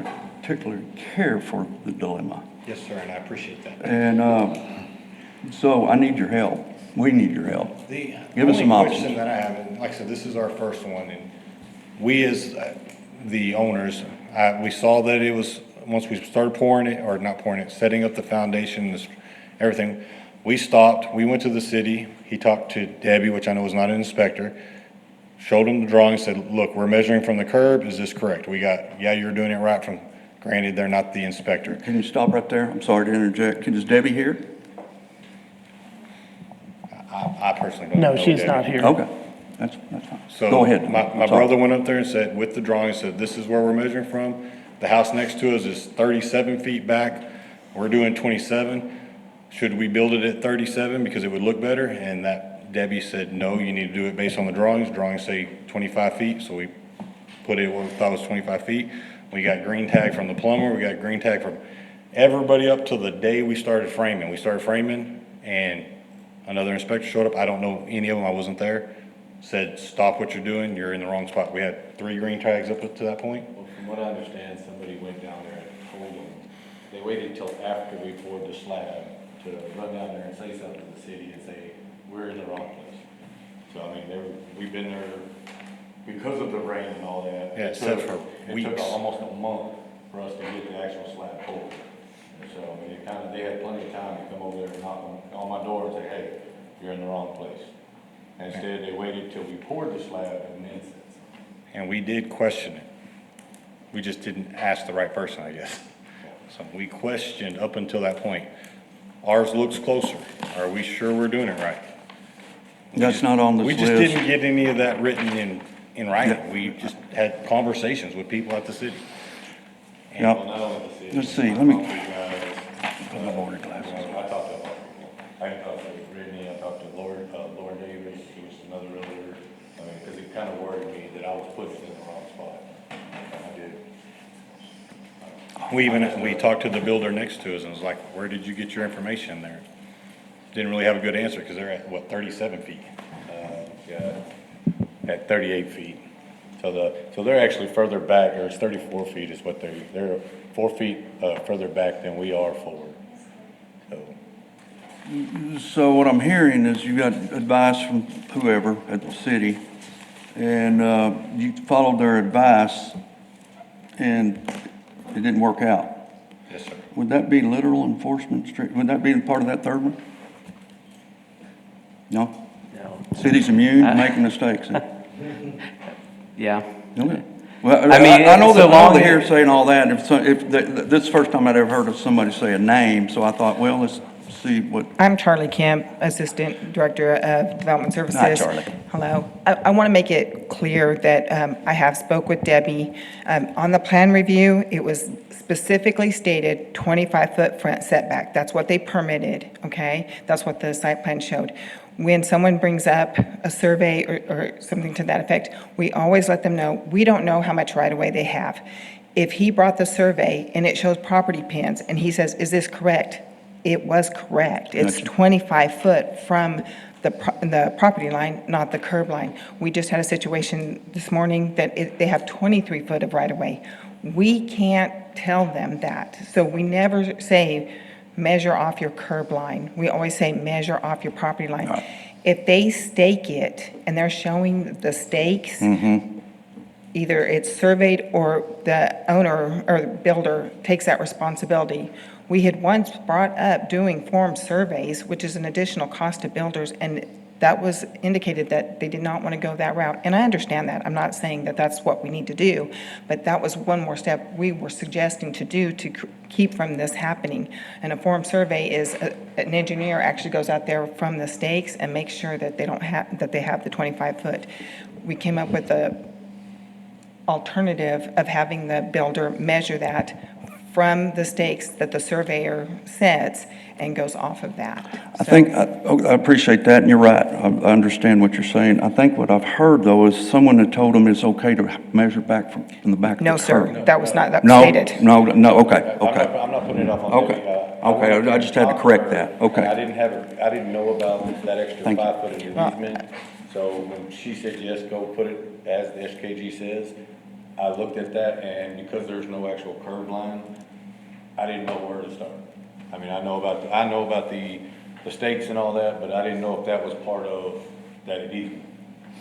particularly care for the dilemma. Yes, sir, and I appreciate that. And so I need your help. We need your help. The Give us some only options. question that I have, and like I said, this is our first one, and we as the owners, we saw that it was, once we started pouring it, or not pouring it, setting up the foundation, everything, we stopped, we went to the city, he talked to Debbie, which I know is not an inspector, showed him the drawing, said, look, we're measuring from the curb, is this correct? We got, yeah, you're doing it right from, granted, they're not the inspector. Can you stop right there? I'm sorry to interject. Is Debbie here? I personally don't know. No, she's Debbie. not here. Okay, that's fine. So Go ahead. My I'm sorry. brother went up there and said, with the drawing, said, this is where we're measuring from. The house next to us is 37 feet back. We're doing 27. Should we build it at 37 because it would look better? And that Debbie said, no, you need to do it based on the drawings. Drawings say 25 feet, so we put it where we thought was 25 feet. We got green tag from the plumber. We got green tag from everybody up till the day we started framing. We started framing and another inspector showed up. I don't know any of them. I wasn't there. Said, stop what you're doing. You're in the wrong spot. We had 3 green tags up to that point. Well, from what I understand, somebody went down there and told them, they waited till after we poured the slab to run down there and say something to the city and say, we're in the wrong place. So, I mean, we've been there because of the rain and all that. Yeah, it sat for It weeks. took almost a month for us to get the actual slab poured. And so, I mean, they had plenty of time to come over there and knock on my door and say, hey, you're in the wrong place. Instead, they waited till we poured the slab and then said something. And we did question it. We just didn't ask the right person, I guess. So we questioned up until that point. Ours looks closer. Are we sure we're doing it right? That's not on this We list. just didn't get any of that written in writing. We just had conversations with people at the city. Yeah. Well, not only the city. Let's see, let me- I talked to you guys. Put my border glasses on. I talked to a lot of people. I talked to Brittany, I talked to Lauren Davis, who was another realtor. I mean, because it kind of worried me that I was putting it in the wrong spot. And I did We talked to the builder next to us and was like, where did you get your information there? Didn't really have a good answer because they're at, what, 37 feet? At 38 feet. So they're actually further back, or it's 34 feet is what they're 4 feet further back than we are forward. So So what I'm hearing is you got advice from whoever at the city, and you followed their advice, and it didn't work out. yes, sir. Would that be literal enforcement street? Would that be part of that third one? No? No. City's immune to making mistakes. Yeah. Okay. Well, I mean, I know so that all long the as- hearsay and all that, this is the first time I'd ever heard of somebody say a name, so I thought, well, let's see what, I'm Charlie Kemp, Assistant Director of Development Services. Hi, Charlie. Hello. I want to make it clear that I have spoke with Debbie. On the plan review, it was specifically stated 25-foot front setback. That's what they permitted, okay? That's what the site plan showed. When someone brings up a survey or something to that effect, we always let them know, we don't know how much right-of-way they have. If he brought the survey and it shows property pins, and he says, is this correct? It was correct. It's Gotcha. 25 foot from the property line, not the curb line. We just had a situation this morning that they have 23 foot of right-of-way. We can't tell them that. So we never say, measure off your curb line. We always say, measure off your property line. If they stake it and they're showing the stakes, either it's surveyed or the owner or the builder takes that responsibility. We had once brought up doing form surveys, which is an additional cost to builders, and that was indicated that they did not want to go that route. And I understand that. I'm not saying that that's what we need to do, but that was one more step we were suggesting to do to keep from this happening. And a form survey is an engineer actually goes out there from the stakes and makes sure that they have the 25 foot. We came up with the alternative of having the builder measure that from the stakes that the surveyor sets and goes off of that. I think, I appreciate that, and you're right. I understand what you're saying. I think what I've heard, though, is someone had told them it's okay to measure back from the back of the No, sir, curb. that was not, that was No, stated. no, okay, okay. I'm not putting it off on Okay. Debbie. Okay, I just had to correct that. Okay. I didn't know about that extra Thank you. 5 foot in the easement. So when she said, yes, go put it as the SKG says, I looked at that, and because there's no actual curb line, I didn't know where to start. I mean, I know about the stakes and all that, but I didn't know if that was part of that easement.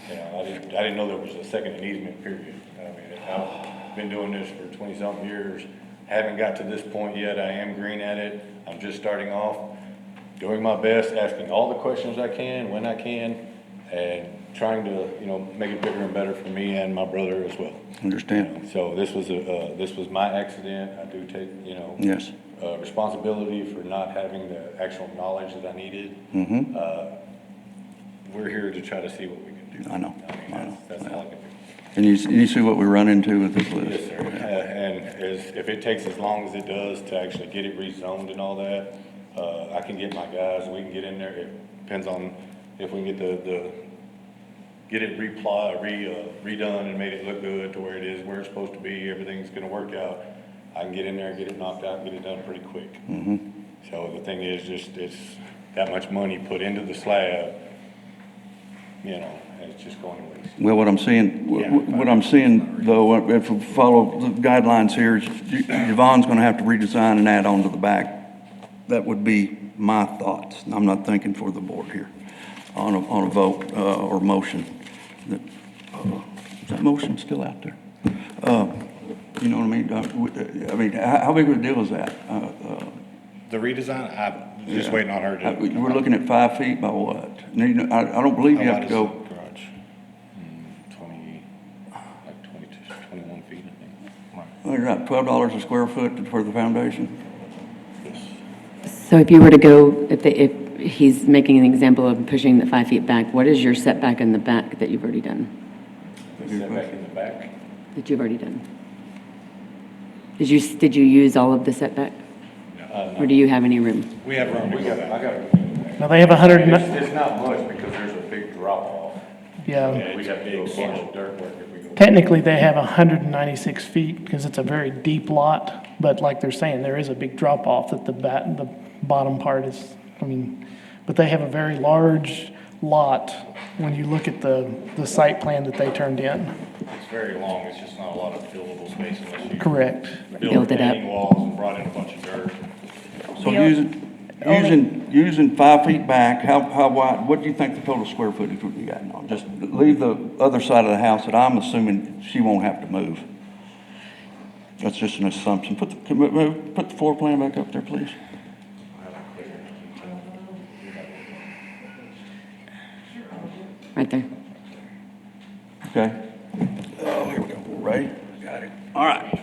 You know, I didn't know there was a second easement, period. I mean, I've been doing this for 20-something years, haven't got to this point yet. I am green at it. I'm just starting off, doing my best, asking all the questions I can, when I can, and trying to, make it bigger and better for me and my brother as well. Understand. So this was my accident. I do take, Yes. responsibility for not having the actual knowledge that I needed. We're here to try to see what we can do. I know. That's all I can do. And you see what we run into with this list? Yes, sir. And if it takes as long as it does to actually get it rezoned and all that, I can get my guys, we can get in there. It depends on if we can get get it redone and made it look good to where it is, where it's supposed to be, everything's gonna work out. I can get in there, get it knocked out, get it done pretty quick. So the thing is, it's that much money put into the slab, and it's just going to waste. Well, what I'm seeing, though, if we follow the guidelines here, is Yvonne's gonna have to redesign and add on to the back. That would be my thoughts. I'm not thinking for the board here on a vote, or motion. Is that motion still out there? You know what I mean? How big of a deal is that? The redesign, I'm just waiting on her to. We're looking at 5 feet by what? I don't believe you have to go. Garage, 21 feet, I think. You're right, $12 a square foot for the foundation? So if you were to go, if he's making an example of pushing the 5 feet back, what is your setback in the back that you've already done? The setback in the back? That you've already done? Did you use all of the setback? Or do you have any room? We have room to go back. I got it. Now, they have 100, It's not much because there's a big drop off. yeah, And we have to do a bunch of dirt work if we go. technically they have 196 feet because it's a very deep lot, but like they're saying, there is a big drop off at the bottom part is, I mean, but they have a very large lot when you look at the site plan that they turned in. It's very long, it's just not a lot of buildable space unless you. Correct. Build it up. retaining walls and brought in a bunch of dirt. So using 5 feet back, how wide, what do you think the total square footage would be at now? Just leave the other side of the house that I'm assuming she won't have to move. That's just an assumption. Put the floor plan back up there, please. Right there. Okay. Oh, here we go. Ready? Got it. All right.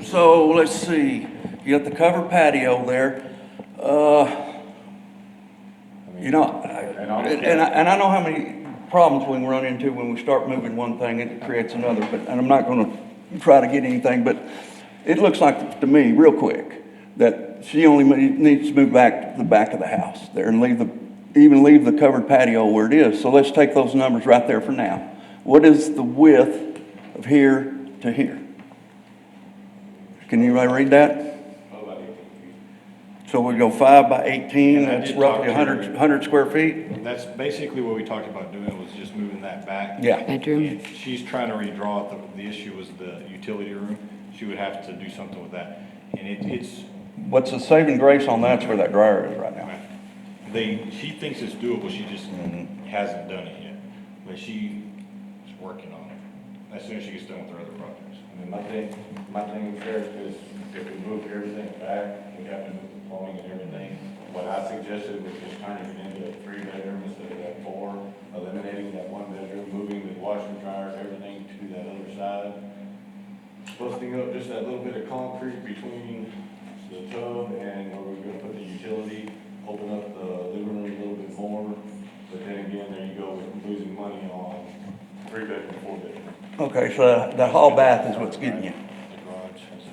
So let's see. You got the covered patio there. You know, and I know how many problems we can run into when we start moving one thing, it creates another, and I'm not gonna try to get anything, but it looks like to me, real quick, that she only needs to move back to the back of the house there and even leave the covered patio where it is. So let's take those numbers right there for now. What is the width of here to here? Can you read that? So we go 5 by 18, And I that's did roughly talk to her. 100 square feet? That's basically what we talked about doing, was just moving that back. Yeah. Bedroom. And she's trying to redraw it. The issue was the utility room. She would have to do something with that. And it's, What's the saving grace on that's where that dryer is right now? she thinks it's doable, she just hasn't done it yet. But she is working on it, as soon as she gets done with her other projects. And then my thing with Sheriff is, if we move everything back, we have to move the plumbing and everything. What I suggested was just turning it into a 3-bedroom instead of that 4, eliminating that 1 bedroom, moving the washer, dryer, everything to that other side. Busting up just that little bit of concrete between the tub and where we're gonna put the utility, open up the living room a little bit more. But then again, there you go, we're losing money on 3-bedroom, 4-bedroom. Okay, so the hall bath is what's getting you. The garage has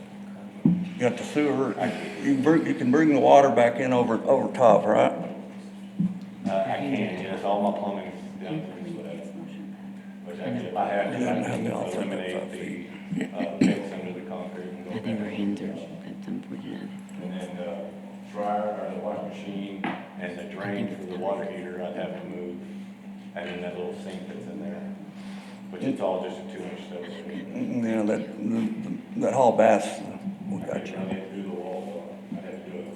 You got the sewer, you can bring the water back in over top, right? I can, yes, all my plumbing's down there, so that, which actually, if I had to, I could eliminate the, pits under the concrete and go I think her back. hands are, that's unfortunate. And then the dryer, or the washing machine, and the drain for the water heater, I'd have to move, and then that little sink that's in there, which it's all just a 2-inch stove. Yeah, that hall bath, we got I'd you. have to do the wall, I'd have to do it.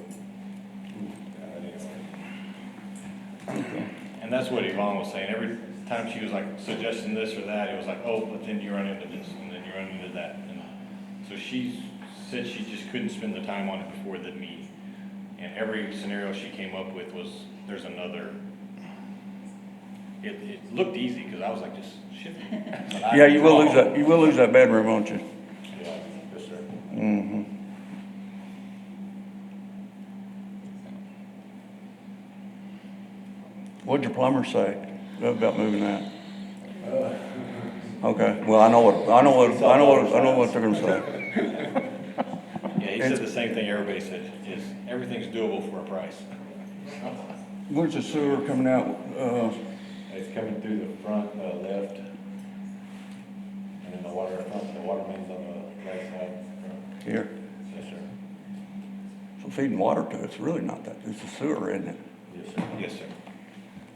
And that's what Yvonne was saying. Every time she was like suggesting this or that, it was like, oh, but then you run into this, and then you run into that. And so she said she just couldn't spend the time on it before the meeting. And every scenario she came up with was, there's another. It looked easy, because I was like, just shit. Yeah, you will lose that bedroom, won't you? Yeah, yes, sir. Mm-hmm. What'd your plumber say about moving that? Okay, well, I know what they're gonna say. Yeah, he said the same thing everybody said, is everything's doable for a price. Where's the sewer coming out? It's coming through the front, left, and then the water main's on the right side. Here. Yes, sir. So feeding water to it's really not that, it's the sewer, isn't it? Yes, sir. Yes, sir.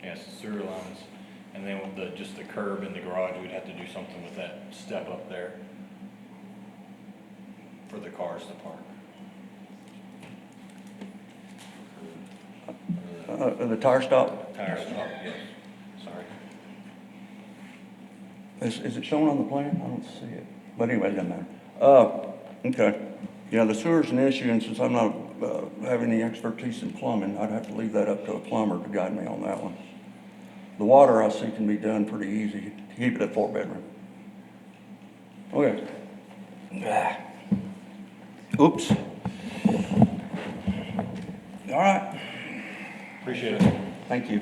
Yes, sewer lines, and then with just the curb in the garage, we'd have to do something with that step up there for the cars to park. The tire stop, Tire stop, yes, sorry. is it shown on the plan? I don't see it, but anyway, it doesn't matter. Okay, yeah, the sewer's an issue, and since I'm not, have any expertise in plumbing, I'd have to leave that up to a plumber to guide me on that one. The water I see can be done pretty easy, keep it at 4-bedroom. Okay. Oops. All right, Appreciate it. thank you.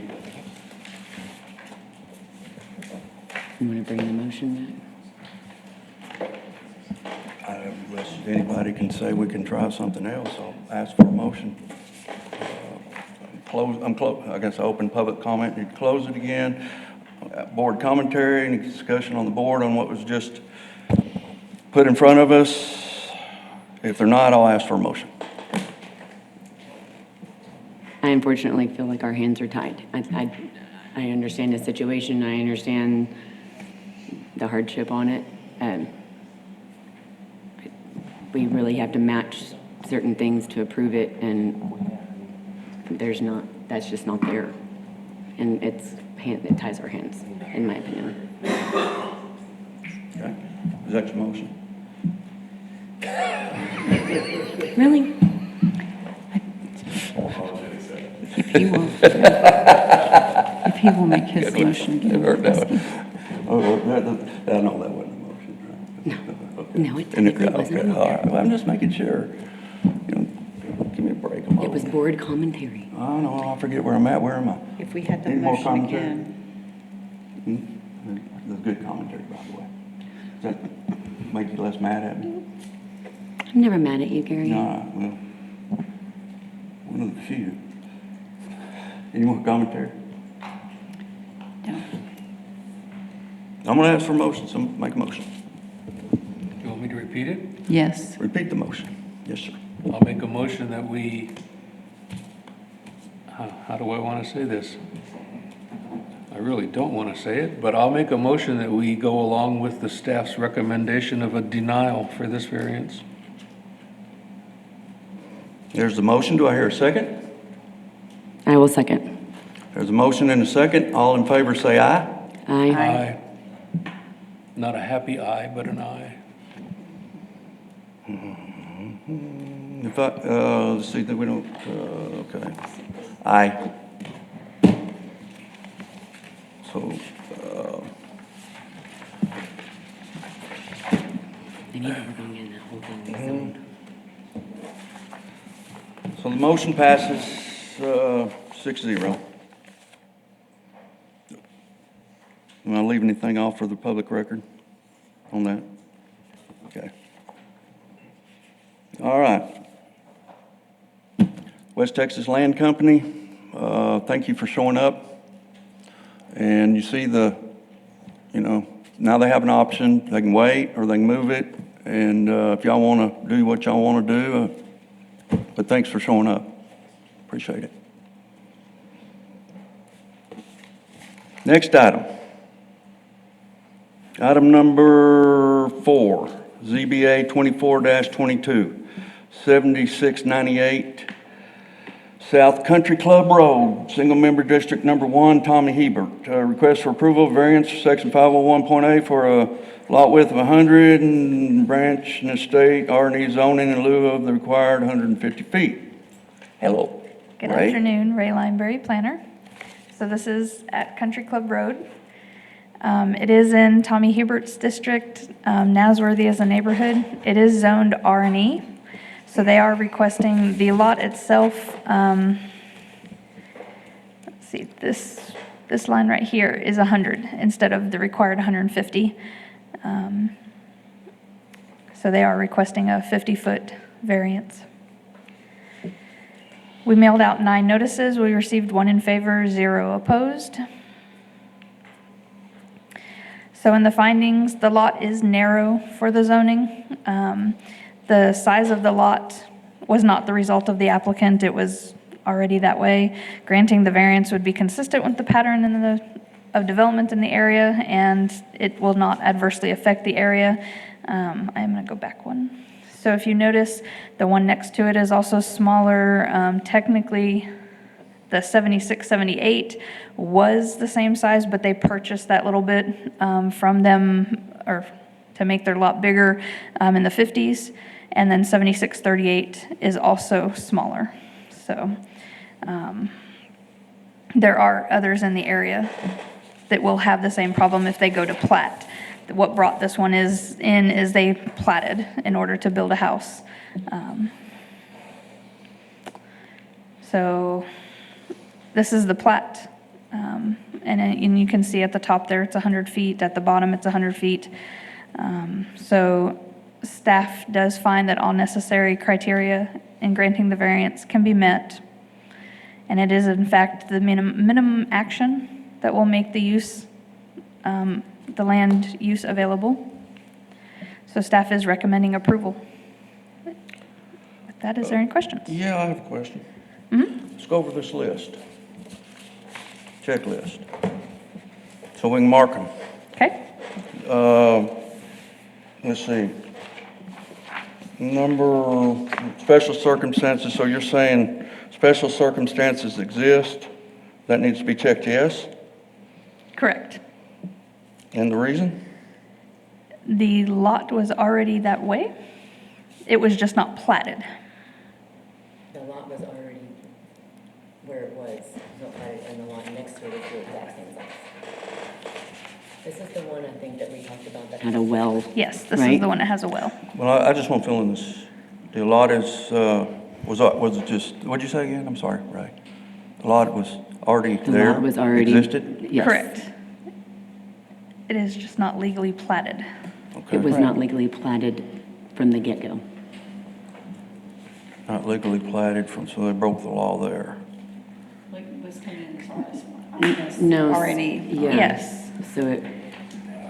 You want to bring the motion Unless anybody can say we can try something else, I'll ask for a motion. I guess I open public comment, you close it again. Board commentary, any discussion on the board on what was just put in front of us? If they're not, I'll ask for a motion. I unfortunately feel like our hands are tied. I understand the situation, I understand the hardship on it. But we really have to match certain things to approve it, and that's just not there. And it ties our hands, in my opinion. Okay. Is that your motion? Really? If he will make his motion again. I know that wasn't a motion, right? No, it And technically wasn't okay, either. all right. Well, I'm just making sure. You know, give me a break. It was board commentary. I know, I forget where I'm at. Where am I? If we had the Any more motion commentary? again. That's good commentary, by the way. Does that make you less mad at me? I'm never mad at you, Gary. No, well, one of the few. Any more commentary? No. I'm gonna ask for a motion, so make a motion. You want me to repeat it? Yes. Repeat the motion. Yes, sir. I'll make a motion that we, how do I want to say this? I really don't want to say it, but I'll make a motion that we go along with the staff's recommendation of a denial for this variance. There's the motion. Do I hear a second? I will second. There's a motion and a second. All in favor say aye. Aye. Aye. Not a happy aye, but an aye. If let's see, that we don't, okay. Aye. So, I need to work on getting that whole thing rezoned. so the motion passes, 6-0. Am I leaving anything off for the public record on that? Okay. All right. West Texas Land Company, thank you for showing up. And you see now they have an option. They can wait or they can move it. And if y'all want to do what y'all want to do, but thanks for showing up. Appreciate it. Next item. Item number 4, ZBA 24-22, 7698 South Country Club Road, Single Member District Number 1, Tommy Hebert. Request for approval of variance, section 501.8 for a lot width of 100 and branch and estate R&E zoning in lieu of the required 150 feet. Hello. Good Ray? afternoon, Ray Lineberry, planner. So this is at Country Club Road. It is in Tommy Hubert's district, Nasworthy is a neighborhood. It is zoned R&E, so they are requesting the lot itself. Let's see, this line right here is 100 instead of the required 150. So they are requesting a 50-foot variance. We mailed out 9 notices. We received 1 in favor, 0 opposed. So in the findings, the lot is narrow for the zoning. The size of the lot was not the result of the applicant. It was already that way. Granting the variance would be consistent with the pattern of development in the area, and it will not adversely affect the area. I am going to go back one. So if you notice, the one next to it is also smaller. Technically, the 7678 was the same size, but they purchased that little bit from them, or to make their lot bigger in the 50s. And then 7638 is also smaller. So there are others in the area that will have the same problem if they go to plat. What brought this one is they platted in order to build a house. So this is the plat. And you can see at the top there, it's 100 feet. At the bottom, it's 100 feet. So staff does find that all necessary criteria in granting the variance can be met. And it is in fact the minimum action that will make the use the land use available. So staff is recommending approval. With that, is there any questions? Yeah, I have a question. Let's go over this list. Checklist. So we can mark them. Okay, Let's see. Special circumstances, so you're saying special circumstances exist? That needs to be checked yes? correct. And the reason? The lot was already that way. It was just not platted. The lot was already where it was, and the lot next to it is the exact same size. This is the one I think that we talked about that had a well. Yes, this is Right. the one that has a well. Well, I just want to fill in this. The lot is, was it just, what'd you say again? I'm sorry, Ray. The lot was already The there? lot was already. Existed? Yes. Correct. It is just not legally platted. Okay. It was not legally platted from the get-go. Not legally platted from, so they broke the law there. Like, was coming in as far as, No. already. Yeah. Yes. So it,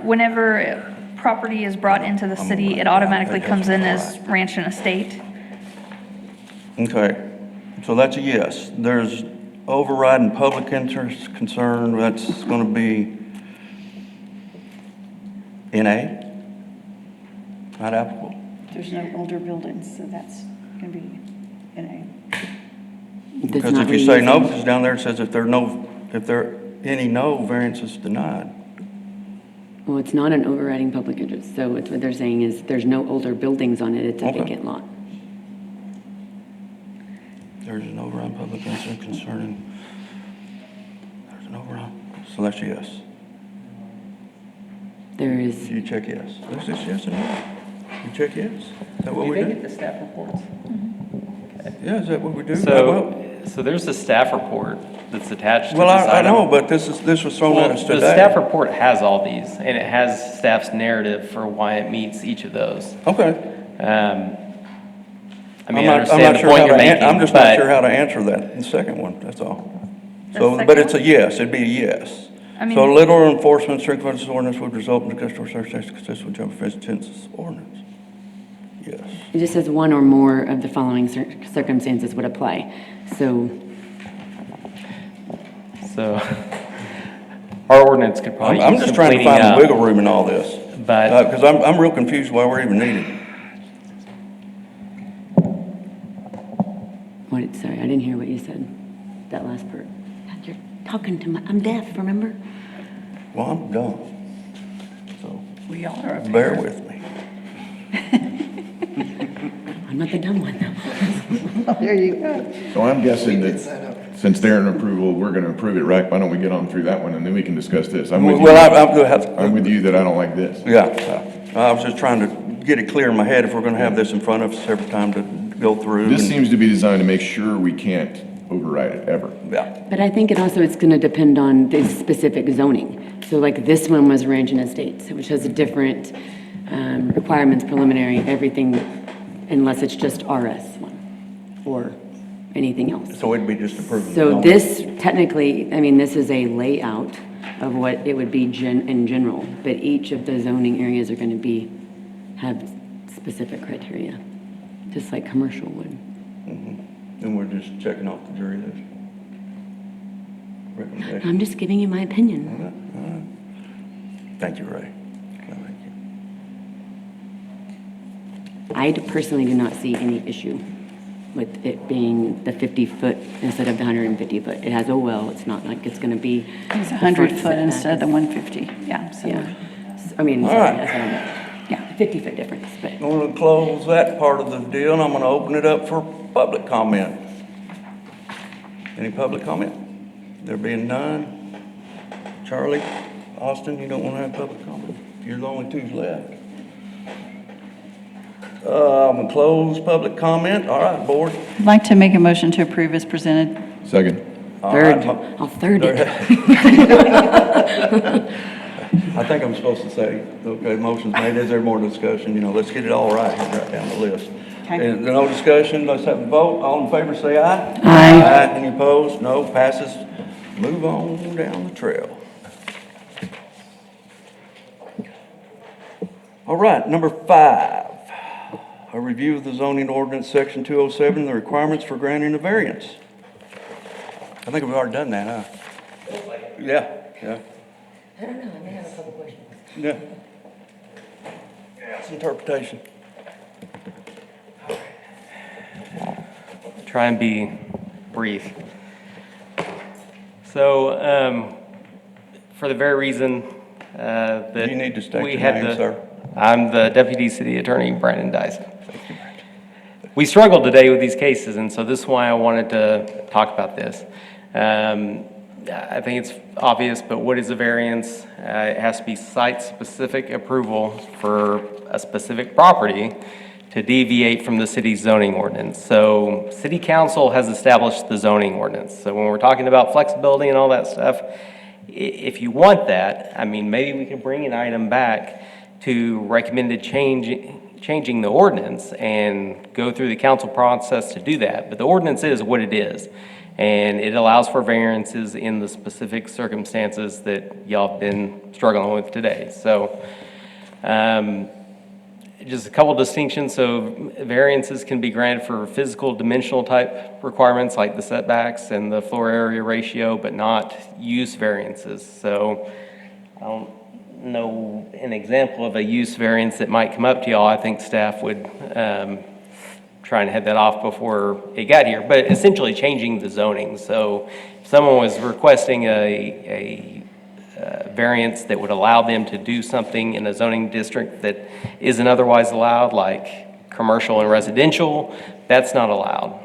Whenever property is brought into the city, it automatically comes in as ranch and estate. Okay, so that's a yes. There's overriding public interest concern, that's going to be NA? Not applicable? There's no older buildings, so that's going to be NA. does Because not if you say no, reuse- because down there it says if there any no, variance is denied. Well, it's not an overriding public interest, so it's what they're saying is there's no older buildings on it, it's a Okay. vacant lot. There's an overriding public interest concerning, there's an overriding, so that's yes. There is, You check yes. Is this yes or no? You check yes? Is that what we do? the staff reports? Yeah, is that what we do? Well, So there's a staff report that's attached to this well, I item. know, but this was thrown at us The today. staff report has all these, and it has staff's narrative for why it meets each of those. Okay. I mean, I understand the point you're making, I'm just not but- sure how to answer that, the second one, that's all. The So, second but it's a one? yes, it'd be a yes. I mean- So literal enforcement, strict this ordinance would result in the customer satisfaction consistent with General Census ordinance. Yes. it just says one or more of the following circumstances would apply. So So our ordinance could probably I'm use just some trying to cleaning find the up. wiggle room in all this. But- Because I'm real confused why we're even needed. sorry, I didn't hear what you said, that last part. You're talking to my, I'm deaf, remember? Well, I'm dumb, so We all are up bear here. with me. I'm not the dumb one, though. There you go. So I'm guessing that since they're in approval, we're gonna approve it, right? Why don't we get on through that one and then we can discuss this? I'm with you. Well, I'm with you that I don't like this. Yeah, I was just trying to get it clear in my head if we're gonna have this in front of us every time to go through. This and- seems to be designed to make sure we can't override it ever. Yeah, But I think it also, it's gonna depend on the specific zoning. So like this one was ranch and estates, which has a different requirements, preliminary, everything, unless it's just RS one or anything else. so it'd be just approving. So this technically, I mean, this is a layout of what it would be in general, but each of the zoning areas are gonna have specific criteria, just like commercial would. And we're just checking off the jury list. Recommendation. I'm just giving you my opinion. All right. Thank you, Ray. Thank you. I personally do not see any issue with it being the 50-foot instead of the 150-foot. It has a well, it's not like it's gonna be. It's the 100 front foot instead of the setback. 150, yeah, so. Yeah. I mean, All sorry, right. that's what I meant. Yeah. 50-foot difference, but. I'm gonna close that part of the deal, and I'm gonna open it up for public comment. Any public comment? There being none? Charlie, Austin, you don't wanna have public comment? You're the only two left. I'm gonna close public comment. All right, board. I'd like to make a motion to approve as presented. Second. All right, Third, I'll third it. I think I'm supposed to say, okay, motion's made, is there more discussion? You know, let's get it all right, right down the list. Okay. And no discussion, let's have a vote. All in favor, say aye. Aye. Any opposed? No, passes. Move on down the trail. All right, number 5, a review of the zoning ordinance, section 207, the requirements for granting a variance. I think we've already done that, huh? Yeah. I don't know, I may have a couple questions. Yeah. It's interpretation. Try and be brief. So, for the very reason that You need to state we your had name, the, sir. I'm the Deputy City Attorney, Brandon Dyson. We struggled today with these cases, and so this is why I wanted to talk about this. I think it's obvious, but what is a variance? It has to be site-specific approval for a specific property to deviate from the city's zoning ordinance. So city council has established the zoning ordinance. So when we're talking about flexibility and all that stuff, if you want that, I mean, maybe we can bring an item back to recommended changing the ordinance and go through the council process to do that. But the ordinance is what it is. And it allows for variances in the specific circumstances that y'all have been struggling with today. So just a couple distinctions. So variances can be granted for physical dimensional type requirements like the setbacks and the floor area ratio, but not use variances. So I don't know an example of a use variance that might come up to y'all. I think staff would try and head that off before it got here, but essentially changing the zoning. So if someone was requesting a variance that would allow them to do something in a zoning district that isn't otherwise allowed, like commercial and residential, that's not allowed.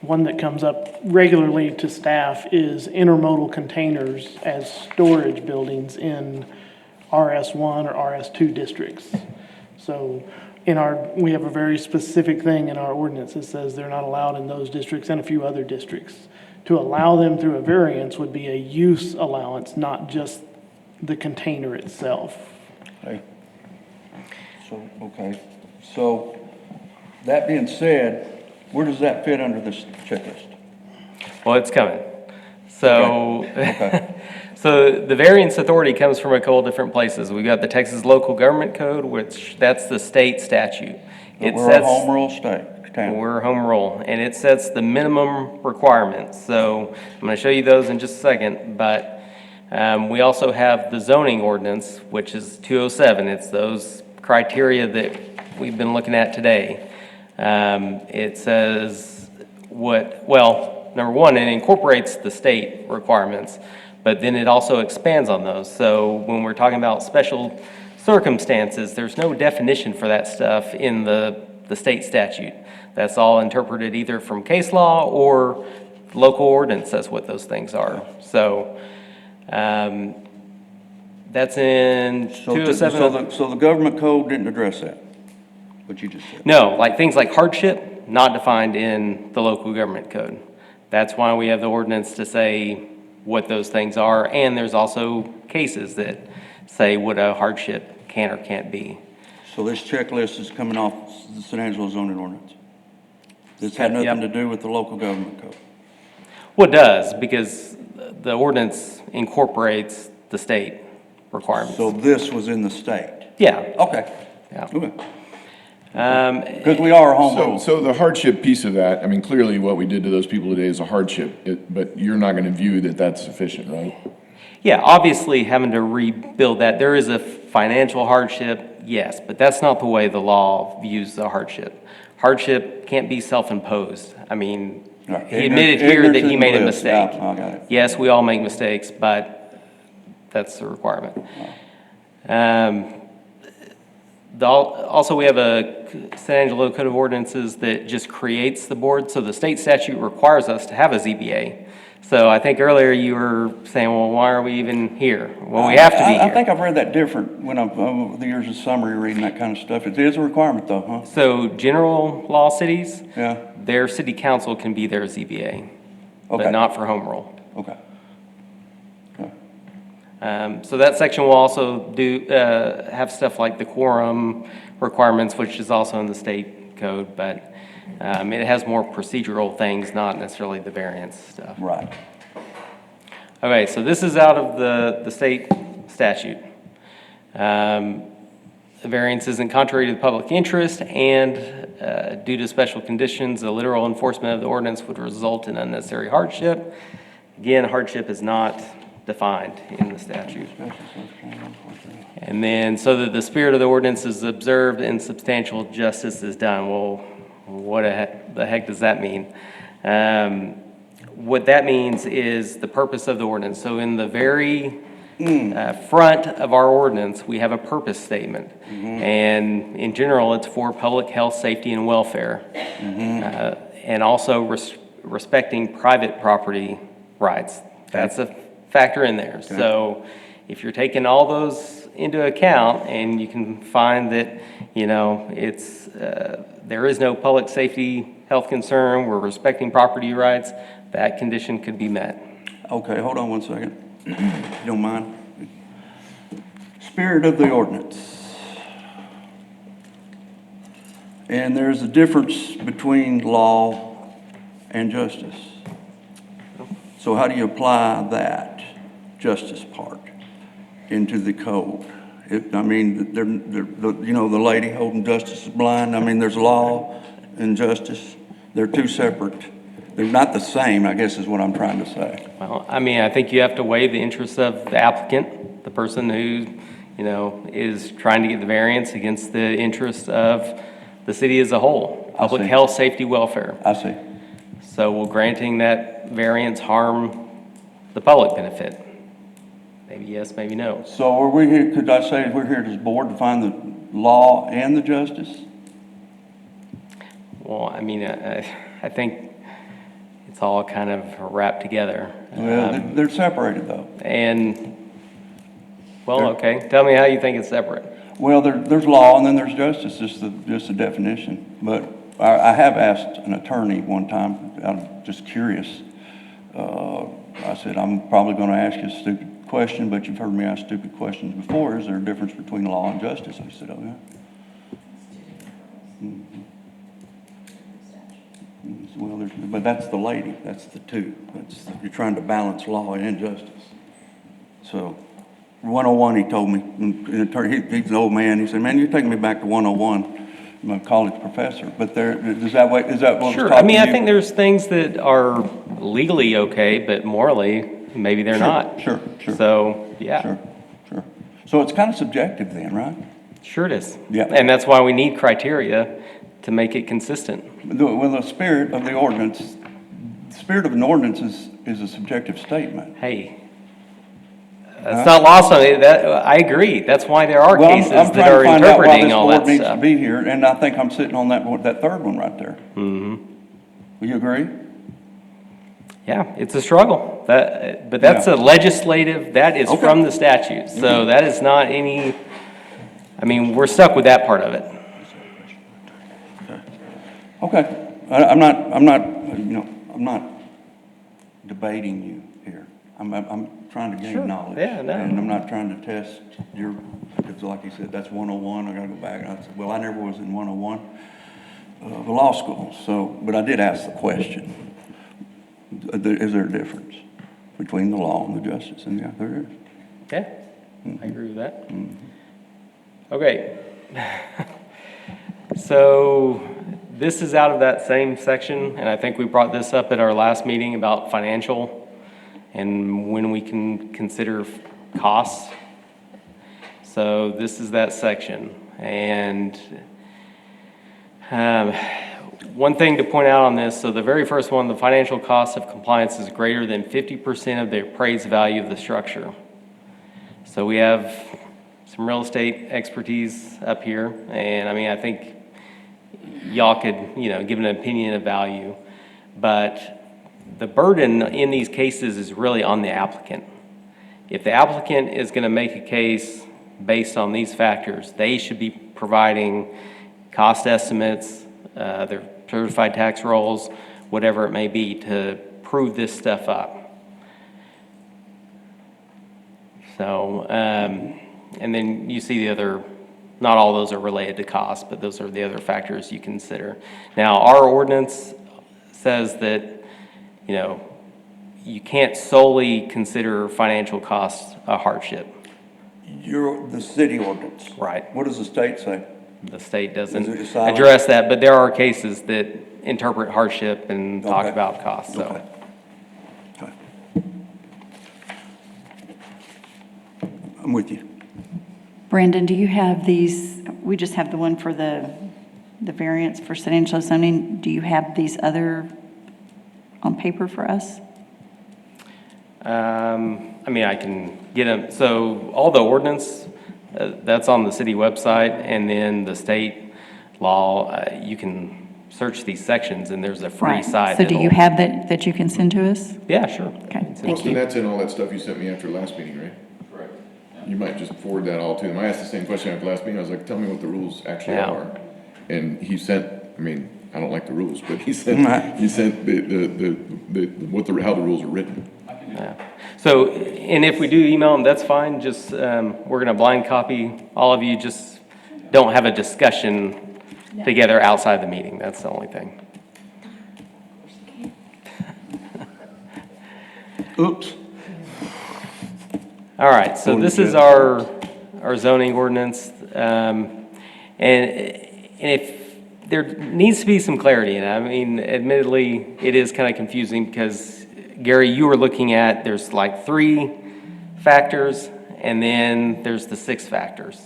One that comes up regularly to staff is intermodal containers as storage buildings in RS1 or RS2 districts. So we have a very specific thing in our ordinance that says they're not allowed in those districts and a few other districts. To allow them through a variance would be a use allowance, not just the container itself. Okay. So that being said, where does that fit under this checklist? Well, it's coming. So, Okay. so the variance authority comes from a couple different places. We've got the Texas Local Government Code, which that's the state statute. But we're a home rule state. We're home rule, and it sets the minimum requirements. So I'm going to show you those in just a second, but we also have the zoning ordinance, which is 207. It's those criteria that we've been looking at today. It says number one, it incorporates the state requirements, but then it also expands on those. So when we're talking about special circumstances, there's no definition for that stuff in the state statute. That's all interpreted either from case law or local ordinance says what those things are. So that's in 207. So the government code didn't address that, what you just said? No, like things like hardship, not defined in the local government code. That's why we have the ordinance to say what those things are, and there's also cases that say what a hardship can or can't be. So this checklist is coming off the San Angelo zoning ordinance? This had nothing to do with the local government code? Well, it does, because the ordinance incorporates the state requirements. So this was in the state? Yeah. Okay. Yeah. Because we are a home rule. So the hardship piece of that, I mean, clearly what we did to those people today is a hardship, but you're not going to view that that's sufficient, right? Yeah, obviously having to rebuild that, there is a financial hardship, yes, but that's not the way the law views the hardship. Hardship can't be self-imposed. I mean, he admitted here that he made a mistake. Yeah, I got it. Yes, we all make mistakes, but that's the requirement. Also, we have a San Angelo Code of Ordinances that just creates the board, so the state statute requires us to have a ZBA. So I think earlier you were saying, well, why are we even here? Well, we have to be here. I think I've read that different when I've, over the years of summary reading that kind of stuff. It is a requirement though, huh? So general law cities, Yeah. their city council can be their ZBA, Okay. but not for home rule. Okay. So that section will also have stuff like the quorum requirements, which is also in the state code, but it has more procedural things, not necessarily the variance stuff. Right. Okay, so this is out of the state statute. The variance isn't contrary to the public interest, and due to special conditions, the literal enforcement of the ordinance would result in unnecessary hardship. Again, hardship is not defined in the statute. And then, so that the spirit of the ordinance is observed and substantial justice is done. Well, what the heck does that mean? What that means is the purpose of the ordinance. So in the very front of our ordinance, we have a purpose statement. And in general, it's for public health, safety, and welfare. And also respecting private property rights. That's a factor in there. So if you're taking all those into account and you can find that, you know, it's, there is no public safety health concern, we're respecting property rights, that condition could be met. Okay, hold on one second, if you don't mind. Spirit of the ordinance. And there's a difference between law and justice. So how do you apply that justice part into the code? I mean, you know, the lady holding justice is blind. I mean, there's law and justice. They're two separate. They're not the same, I guess is what I'm trying to say. Well, I mean, I think you have to weigh the interests of the applicant, the person who, you know, is trying to get the variance against the interests of the city as a whole. Public health, safety, welfare. I see. So will granting that variance harm the public benefit? Maybe yes, maybe no. So are we here, could I say we're here as a board to find the law and the justice? Well, I mean, I think it's all kind of wrapped together. Well, they're separated though. And, well, okay, tell me how you think it's separate. Well, there's law and then there's justice, just a definition. But I have asked an attorney one time, I'm just curious. I said, I'm probably going to ask you a stupid question, but you've heard me ask stupid questions before. Is there a difference between law and justice? I said, oh, yeah. Well, but that's the lady, that's the two. You're trying to balance law and justice. So 101, he told me, he's an old man, he said, man, you're taking me back to 101. I'm a college professor, but is that what Sure, I mean, I think there's things that are legally okay, but morally, maybe they're not. Sure. So, yeah. Sure. So it's kind of subjective then, right? Sure it is. Yeah. And that's why we need criteria to make it consistent. Well, the spirit of the ordinance, the spirit of an ordinance is a subjective statement. Hey, that's not lost on me. I agree. That's why there are cases that are interpreting all that I'm trying to find out why this board needs to stuff. be here, and I think I'm sitting on that third one right there. Mm-hmm. Will you agree? Yeah, it's a struggle. But that's a legislative, that is from the statute. So that is not any, I mean, we're stuck with that part of it. Okay. I'm not debating you here. I'm trying to gain knowledge. Yeah, no. And I'm not trying to test because like you said, that's 101, I gotta go back. And I said, well, I never was in 101 of a law school, but I did ask the question. Is there a difference between the law and the justice? And yeah, there is. Yeah, I agree with that. Okay. So this is out of that same section, and I think we brought this up at our last meeting about financial and when we can consider costs. So this is that section. And one thing to point out on this, so the very first one, the financial cost of compliance is greater than 50% of the appraised value of the structure. So we have some real estate expertise up here, and I mean, I think y'all could, give an opinion of value, but the burden in these cases is really on the applicant. If the applicant is going to make a case based on these factors, they should be providing cost estimates, their certified tax rolls, whatever it may be, to prove this stuff up. So, and then you see the other, not all those are related to cost, but those are the other factors you consider. Now, our ordinance says that, you can't solely consider financial costs a hardship. the city ordinance. Right. What does the state say? The state Is doesn't it silent? address that, but there are cases that interpret hardship and talk Okay. about costs, so. Okay. Okay. I'm with you. Brandon, do you have these, we just have the one for the variance for San Angelo zoning. Do you have these other on paper for us? I mean, I can get them, so all the ordinance, that's on the city website, and then the state law, you can search these sections, and there's a free Right. site. So do you that'll- have that you can send to us? Yeah, sure. Okay, Most thank of you. that's in all that stuff you sent me after last meeting, right? Correct. You might just forward that all to them. I asked the same question after last meeting. I was like, tell me what the rules actually Yeah. are. And he sent, I mean, I don't like the rules, but he Right. sent how the rules are written. Yeah. So, and if we do email them, that's fine, just, we're gonna blind copy all of you, just don't have a discussion together outside the meeting, that's the only thing. Oops. All right, so Going to this is jail. our zoning ordinance, and if, there needs to be some clarity, and I mean, admittedly, it is kind of confusing, because Gary, you were looking at, there's like 3 factors, and then there's the 6 factors.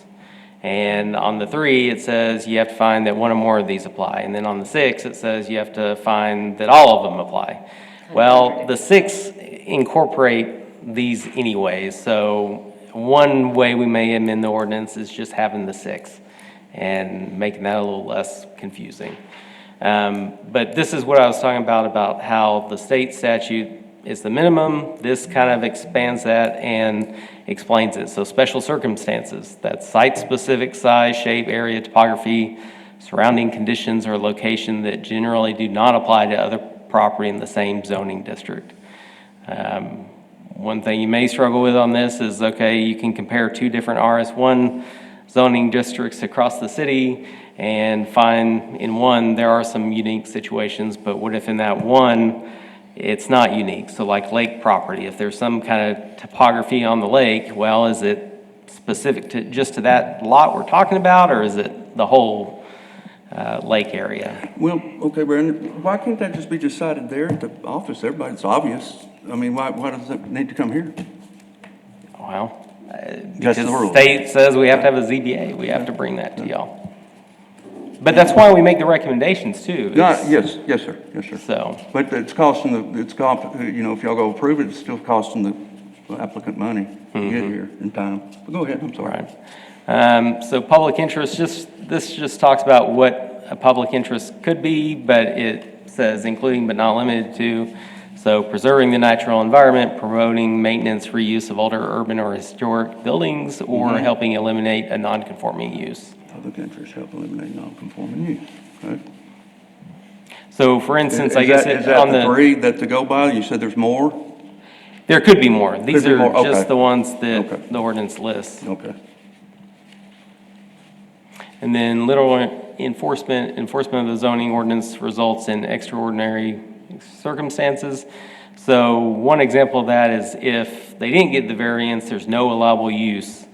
And on the 3, it says you have to find that one or more of these apply, and then on the 6, it says you have to find that all of them apply. Well, the 6 incorporate these anyways, so one way we may amend the ordinance is just having the 6 and making that a little less confusing. But this is what I was talking about how the state statute is the minimum. This kind of expands that and explains it. So special circumstances, that's site-specific size, shape, area, topography, surrounding conditions or location that generally do not apply to other property in the same zoning district. One thing you may struggle with on this is, okay, you can compare 2 different RS1 zoning districts across the city and find in one there are some unique situations, but what if in that one it's not unique? So like lake property, if there's some kind of topography on the lake, well, is it specific to just to that lot we're talking about, or is it the whole lake area? Well, okay, Brandon, why can't that just be decided there at the office? Everybody's obvious. I mean, why does it need to come here? Well, That's because the the rule. state says we have to have a ZBA, we have to bring that to y'all. But that's why we make the recommendations too. Yes, sir, yes, sir. So, But it's costing if y'all go approve it, it's still costing the applicant money to get here in time. But go ahead, I'm sorry. right. So public interest, this just talks about what a public interest could be, but it says including but not limited to. So preserving the natural environment, promoting maintenance, reuse of older urban or historic buildings, or helping eliminate a non-conforming use. Public interest help eliminate non-conforming use. Okay. So for instance, I Is guess that- it- Is that on the the, 3 that to go by? You said there's more? there could be more. These Could be are more, just okay. the ones Okay. that the ordinance lists. Okay. And then literal enforcement of the zoning ordinance results in extraordinary circumstances. So one example of that is if they didn't get the variance, there's no allowable use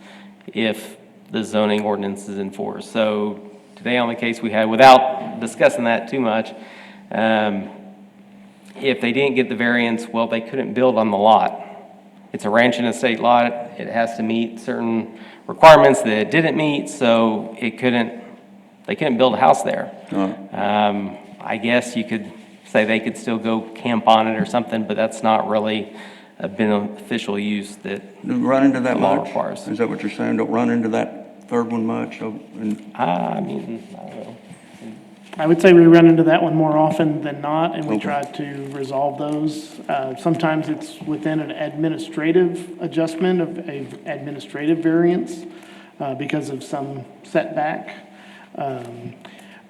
if the zoning ordinance is enforced. So today on the case we had, without discussing that too much, if they didn't get the variance, well, they couldn't build on the lot. It's a ranch and estate lot. It has to meet certain requirements that it didn't meet, so they couldn't build a house there. I guess you could say they could still go camp on it or something, but that's not really a beneficial use that Don't run into that the law much? requires. Is that what you're saying? Don't run into that third one much? I mean, I don't know. I would say we run into that one more often than not, and we Okay. try to resolve those. Sometimes it's within an administrative adjustment of a administrative variance because of some setback.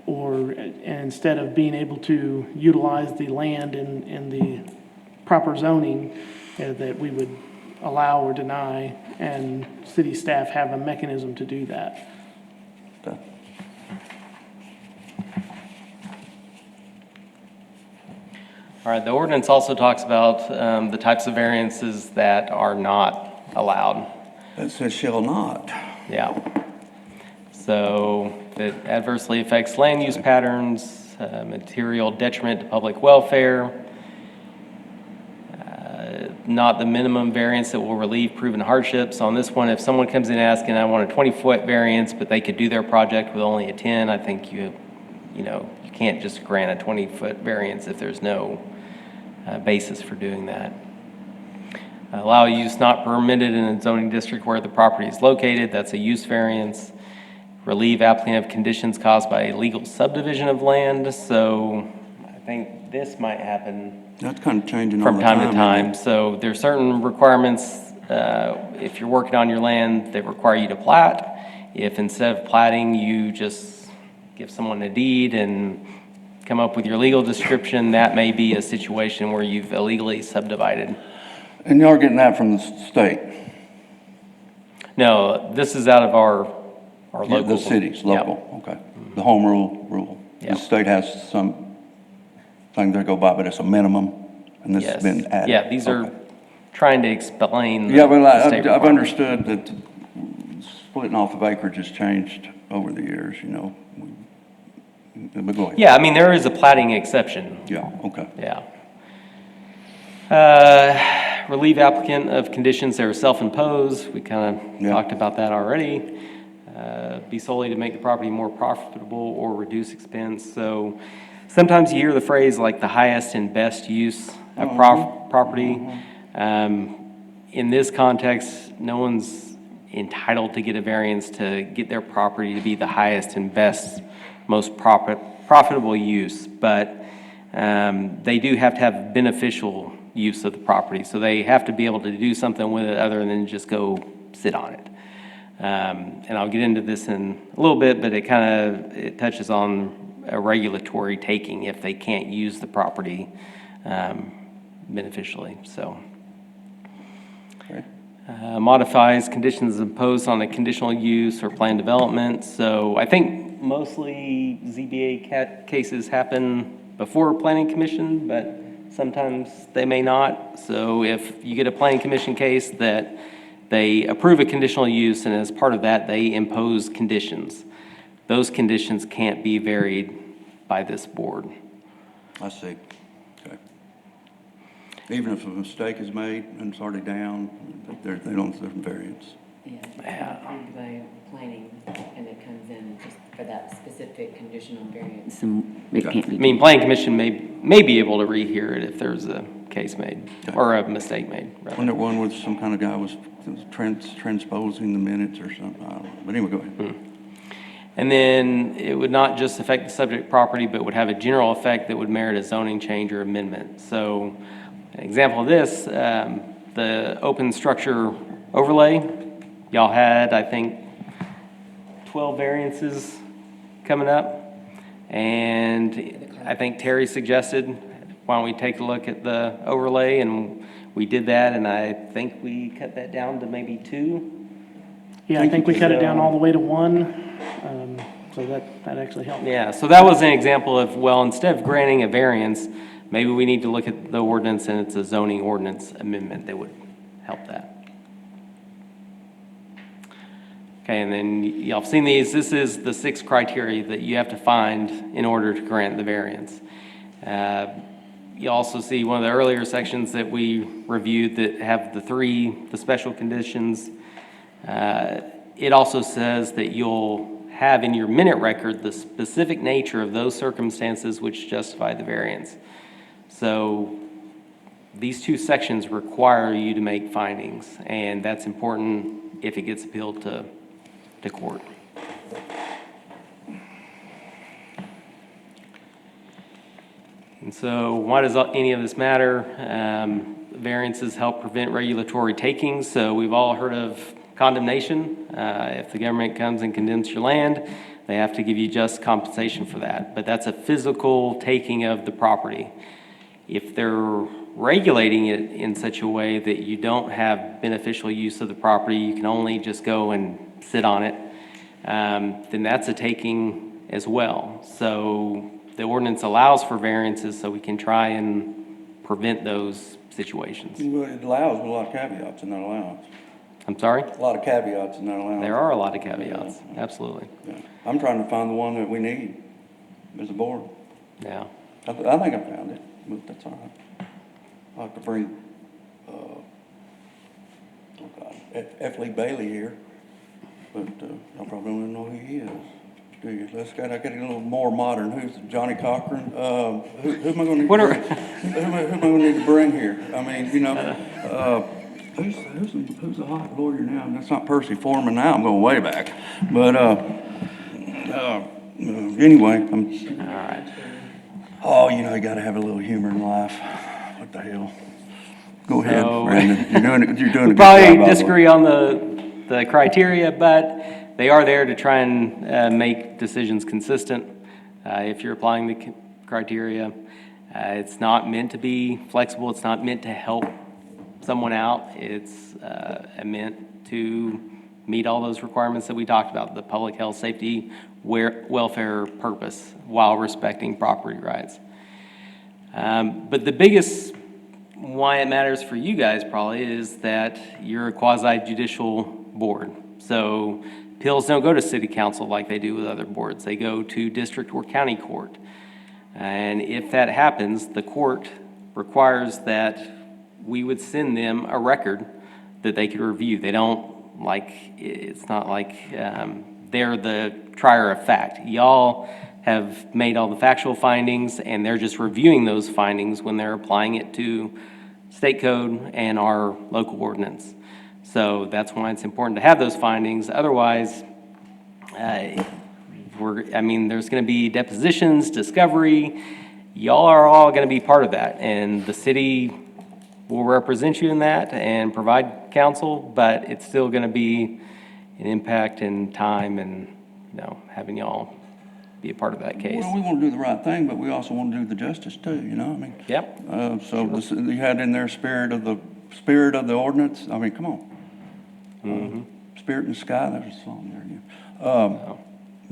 Or instead of being able to utilize the land in the proper zoning, that we would allow or deny, and city staff have a mechanism to do that. All right, the ordinance also talks about the types of variances that are not allowed. That says shall not. Yeah. So it adversely affects land use patterns, material detriment to public welfare, not the minimum variance that will relieve proven hardships. On this one, if someone comes in asking, I want a 20-foot variance, but they could do their project with only a 10, I think you can't just grant a 20-foot variance if there's no basis for doing that. Allow use not permitted in a zoning district where the property is located, that's a use variance. Relieve applicant of conditions caused by illegal subdivision of land, so I think this might happen That's kind of changing all from the time to isn't time. it? So there's certain requirements, if you're working on your land, that require you to plat. If instead of platting, you just give someone a deed and come up with your legal description, that may be a situation where you've illegally subdivided. And y'all are getting that from the state? No, this is out of our Yeah, local. the cities, Yep. local, okay. The home rule. Yeah. The state has some thing they go by, but it's a minimum, and this has Yes. been added. Yeah, these are Okay. trying to explain. Yeah, well, the state I've requirements. understood that splitting off of acreage has changed over the years, you know. But go ahead. Yeah, I mean, there is a platting exception. Yeah, okay. Yeah. Relieve applicant of conditions that are self-imposed. We kind of Yeah. talked about that already. Be solely to make the property more profitable or reduce expense. So sometimes you hear the phrase like the highest and best use of property. In this context, no one's entitled to get a variance to get their property to be the highest and best, most profitable use, but they do have to have beneficial use of the property. So they have to be able to do something with it other than just go sit on it. And I'll get into this in a little bit, but it touches on a regulatory taking if they can't use the property beneficially, so. Modifies conditions imposed on a conditional use or planned development. So I think mostly ZBA cases happen before planning commission, but sometimes they may not. So if you get a planning commission case that they approve a conditional use, and as part of that, they impose conditions, those conditions can't be varied by this board. I see, okay. Even if a mistake is made and it's already down, they don't, there's variance. Yeah, if it's approved by planning and it comes in just for that specific conditional variance, and it can't I be. mean, planning commission may be able to rehear it if there's a case made, or a mistake made, rather. Wasn't there one with some kind of guy was transposing the minutes or something? I don't know. But anyway, go ahead. And then it would not just affect the subject property, but would have a general effect that would merit a zoning change or amendment. So an example of this, the open structure overlay, y'all had, I think, 12 variances coming up. And I think Terry suggested, why don't we take a look at the overlay? And we did that, and I think we cut that down to maybe 2. Yeah, I think we cut it down all the way to 1, so that actually helped. Yeah, so that was an example of, well, instead of granting a variance, maybe we need to look at the ordinance and it's a zoning ordinance amendment that would help that. Okay, and then y'all have seen these. This is the 6 criteria that you have to find in order to grant the variance. You also see one of the earlier sections that we reviewed that have the special conditions. It also says that you'll have in your minute record the specific nature of those circumstances which justify the variance. So these 2 sections require you to make findings, and that's important if it gets appealed to court. And so why does any of this matter? Variances help prevent regulatory takings. So we've all heard of condemnation. If the government comes and condemns your land, they have to give you just compensation for that. But that's a physical taking of the property. If they're regulating it in such a way that you don't have beneficial use of the property, you can only just go and sit on it, then that's a taking as well. So the ordinance allows for variances so we can try and prevent those situations. Well, it allows with a lot of caveats in that allowance. I'm sorry? A lot of caveats in that allowance. There are a lot of caveats, absolutely. Yeah. I'm trying to find the one that we need as a board. Yeah. I think I found it, but that's all right. I'll have to bring, oh God, F. Lee Bailey here, but y'all probably don't even know who he is, do you? I got a little more modern. Who's Johnny Cochran? Who am I gonna need? What are- Who am I gonna need to bring here? I mean, you know, who's a hot lawyer now? That's not Percy Foreman now. I'm going way back, but anyway, All right. oh, you know, you gotta have a little humor in life. What the hell? Go ahead, So- Brandon. You're doing a We good job. probably by the way. disagree on the criteria, but they are there to try and make decisions consistent. If you're applying the criteria, it's not meant to be flexible. It's not meant to help someone out. It's meant to meet all those requirements that we talked about, the public health, safety, welfare purpose, while respecting property rights. But the biggest why it matters for you guys probably is that you're a quasi-judicial board. So appeals don't go to city council like they do with other boards. They go to district or county court. And if that happens, the court requires that we would send them a record that they could review. They don't it's not like they're the trier of fact. Y'all have made all the factual findings, and they're just reviewing those findings when they're applying it to state code and our local ordinance. So that's why it's important to have those findings. Otherwise, there's going to be depositions, discovery. Y'all are all going to be part of that, and the city will represent you in that and provide counsel, but it's still going to be an impact in time and, having y'all be a part of that case. Well, we want to do the right thing, but we also want to do the justice too, you know, I mean. Yep. You had in there spirit of the ordinance, I mean, come on. Spirit in the sky, there's a song there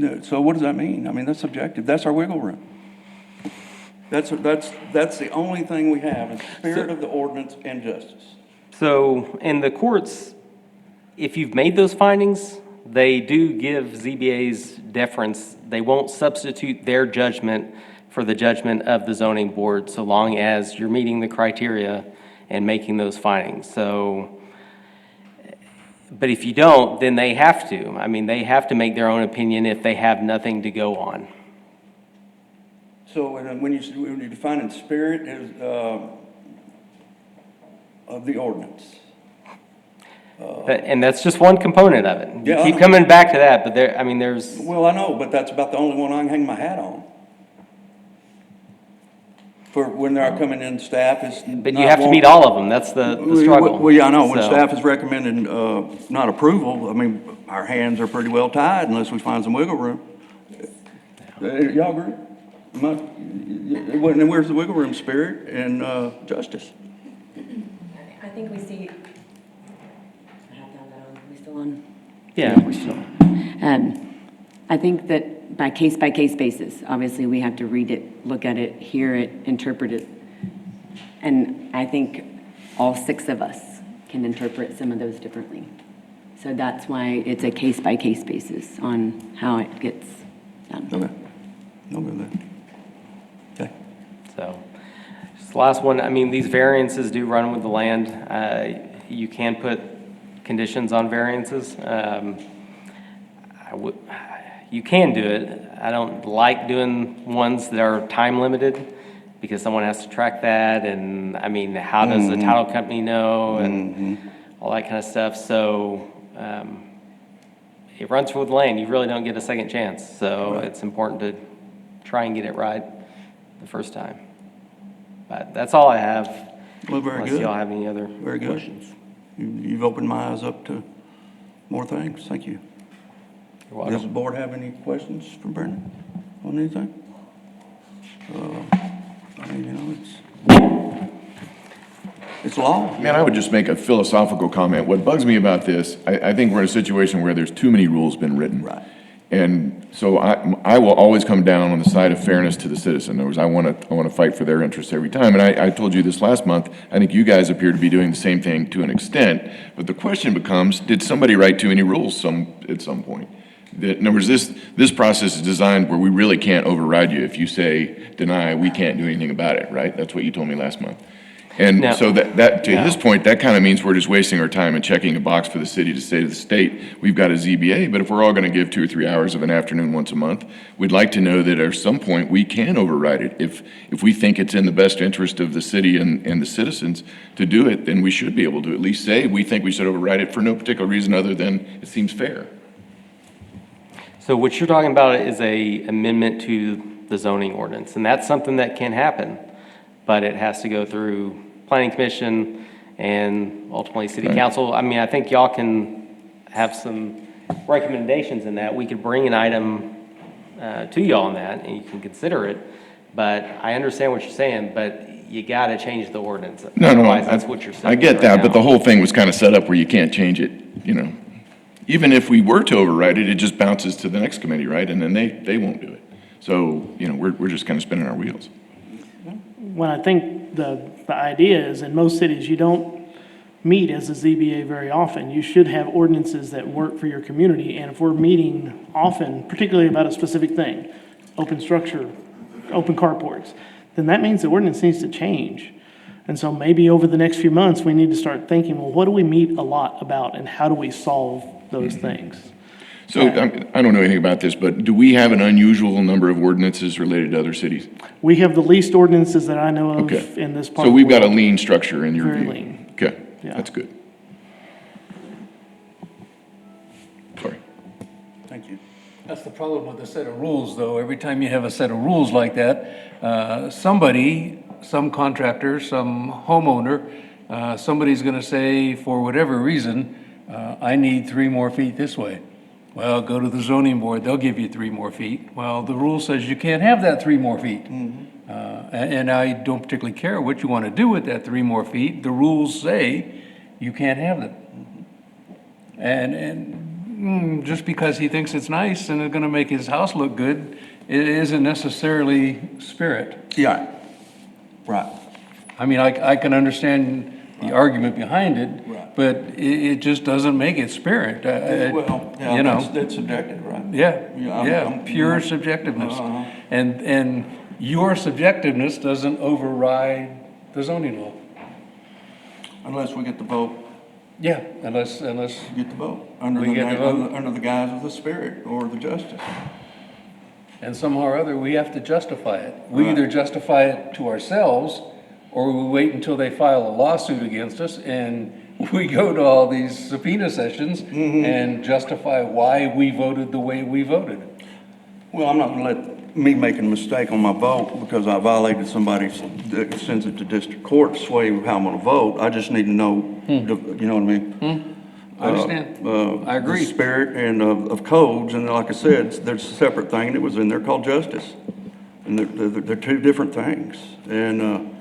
again. So what does that mean? I mean, that's subjective, that's our wiggle room. That's the only thing we have, is spirit of the ordinance and justice. So, in the courts, if you've made those findings, they do give ZBA's deference. They won't substitute their judgment for the judgment of the zoning board, so long as you're meeting the criteria and making those findings. So, but if you don't, then they have to. I mean, they have to make their own opinion if they have nothing to go on. So when you define in spirit is of the ordinance. And that's just one component of it. You Yeah, I keep know. coming back to that, but there's... Well, I know, but that's about the only one I can hang my hat on. For when they're coming in, staff is. But you have to meet all of them. That's the struggle. Well, yeah, I know. When So- staff is recommending not approval, I mean, our hands are pretty well tied unless we find some wiggle room. Y'all agree? And where's the wiggle room? Spirit and justice. I think we see, I have to have that on, are we still on? Yeah, we still... I think that by case basis, obviously we have to read it, look at it, hear it, interpret it. And I think all 6 of us can interpret some of those differently. So that's why it's a case basis on how it gets done. Okay. No good with that. Okay. So, just the last one, I mean, these variances do run with the land. You can put conditions on variances. You can do it. I don't like doing ones that are time limited because someone has to track that, and I mean, how does the title company know, and all that kind of stuff. So, it runs with the land. You really don't get a second chance. So it's important to try and get it right the first time. But that's all I have. Well, very Unless good. y'all have any other Very good. questions. You've opened my eyes up to more things. Thank you. You're welcome. Does the board have any questions for Brendan on anything? I mean, you know, it's law. Man, I would just make a philosophical comment. What bugs me about this, I think we're in a situation where there's too many rules been written. Right. And So I will always come down on the side of fairness to the citizen. In other words, I want to fight for their interests every time. And I told you this last month, I think you guys appear to be doing the same thing to an extent. But the question becomes, did somebody write too many rules at some point? In other words, this process is designed where we really can't override you. If you say deny, we can't do anything about it, right? That's what you told me last month. And Now- so that to his point, that kind of means we're just wasting our time and checking a box for the city to say to the state, we've got a ZBA, but if we're all going to give 2 or 3 hours of an afternoon once a month, we'd like to know that at some point we can override it. If we think it's in the best interest of the city and the citizens to do it, then we should be able to at least say, we think we should override it for no particular reason other than it seems fair. So what you're talking about is a amendment to the zoning ordinance, and that's something that can happen, but it has to go through planning commission and ultimately city council. I mean, I think y'all can have some recommendations in that. We could bring an item to y'all on that, and you can consider it, but I understand what you're saying, but you gotta change the ordinance. No, Otherwise, that's what you're saying. I get that, but the whole thing was kind of set up where you can't change it, you know. Even if we were to override it, it just bounces to the next committee, right? And then they won't do it. So, you know, we're just kind of spinning our wheels. When I think the idea is, in most cities, you don't meet as a ZBA very often. You should have ordinances that work for your community, and if we're meeting often, particularly about a specific thing, open structure, open carports, then that means the ordinance needs to change. And so maybe over the next few months, we need to start thinking, well, what do we meet a lot about, and how do we solve those things? So I don't know anything about this, but do we have an unusual number of ordinances related to other cities? We have the least ordinances that I know of Okay. in this part. So of we've the got a world. lean structure in your Very view? lean. Okay, Yeah. that's good. Sorry. Thank you. That's the problem with a set of rules, though. Every time you have a set of rules like that, somebody, some contractor, some homeowner, somebody's gonna say, for whatever reason, I need 3 more feet this way. Well, go to the zoning board, they'll give you 3 more feet. Well, the rule says you can't have that 3 more feet. And I don't particularly care what you want to do with that 3 more feet. The rules say you can't have them. And just because he thinks it's nice and it's going to make his house look good, it isn't necessarily spirit. Yeah, right. I mean, I can understand the argument behind it, Right. but it just doesn't make it spirit. Well, yeah, You know. that's subjective, right? Yeah, Yeah, I'm- pure subjectiveness. Uh-huh. And your subjectiveness doesn't override the zoning law. Unless we get the vote, Yeah, unless, get the vote, under We get the vote. under the guise of the spirit or the justice. and somehow or other, we have to justify it. We Right. either justify it to ourselves, or we wait until they file a lawsuit against us, and we go to all these subpoena sessions and justify why we voted the way we voted. Well, I'm not gonna let me make a mistake on my vote because I violated somebody's, that sends it to district court to sway how I'm gonna vote. I just need to know, you know what I mean? I understand. I agree. The spirit and of codes, and like I said, there's a separate thing that was in there called justice. And they're 2 different things. And,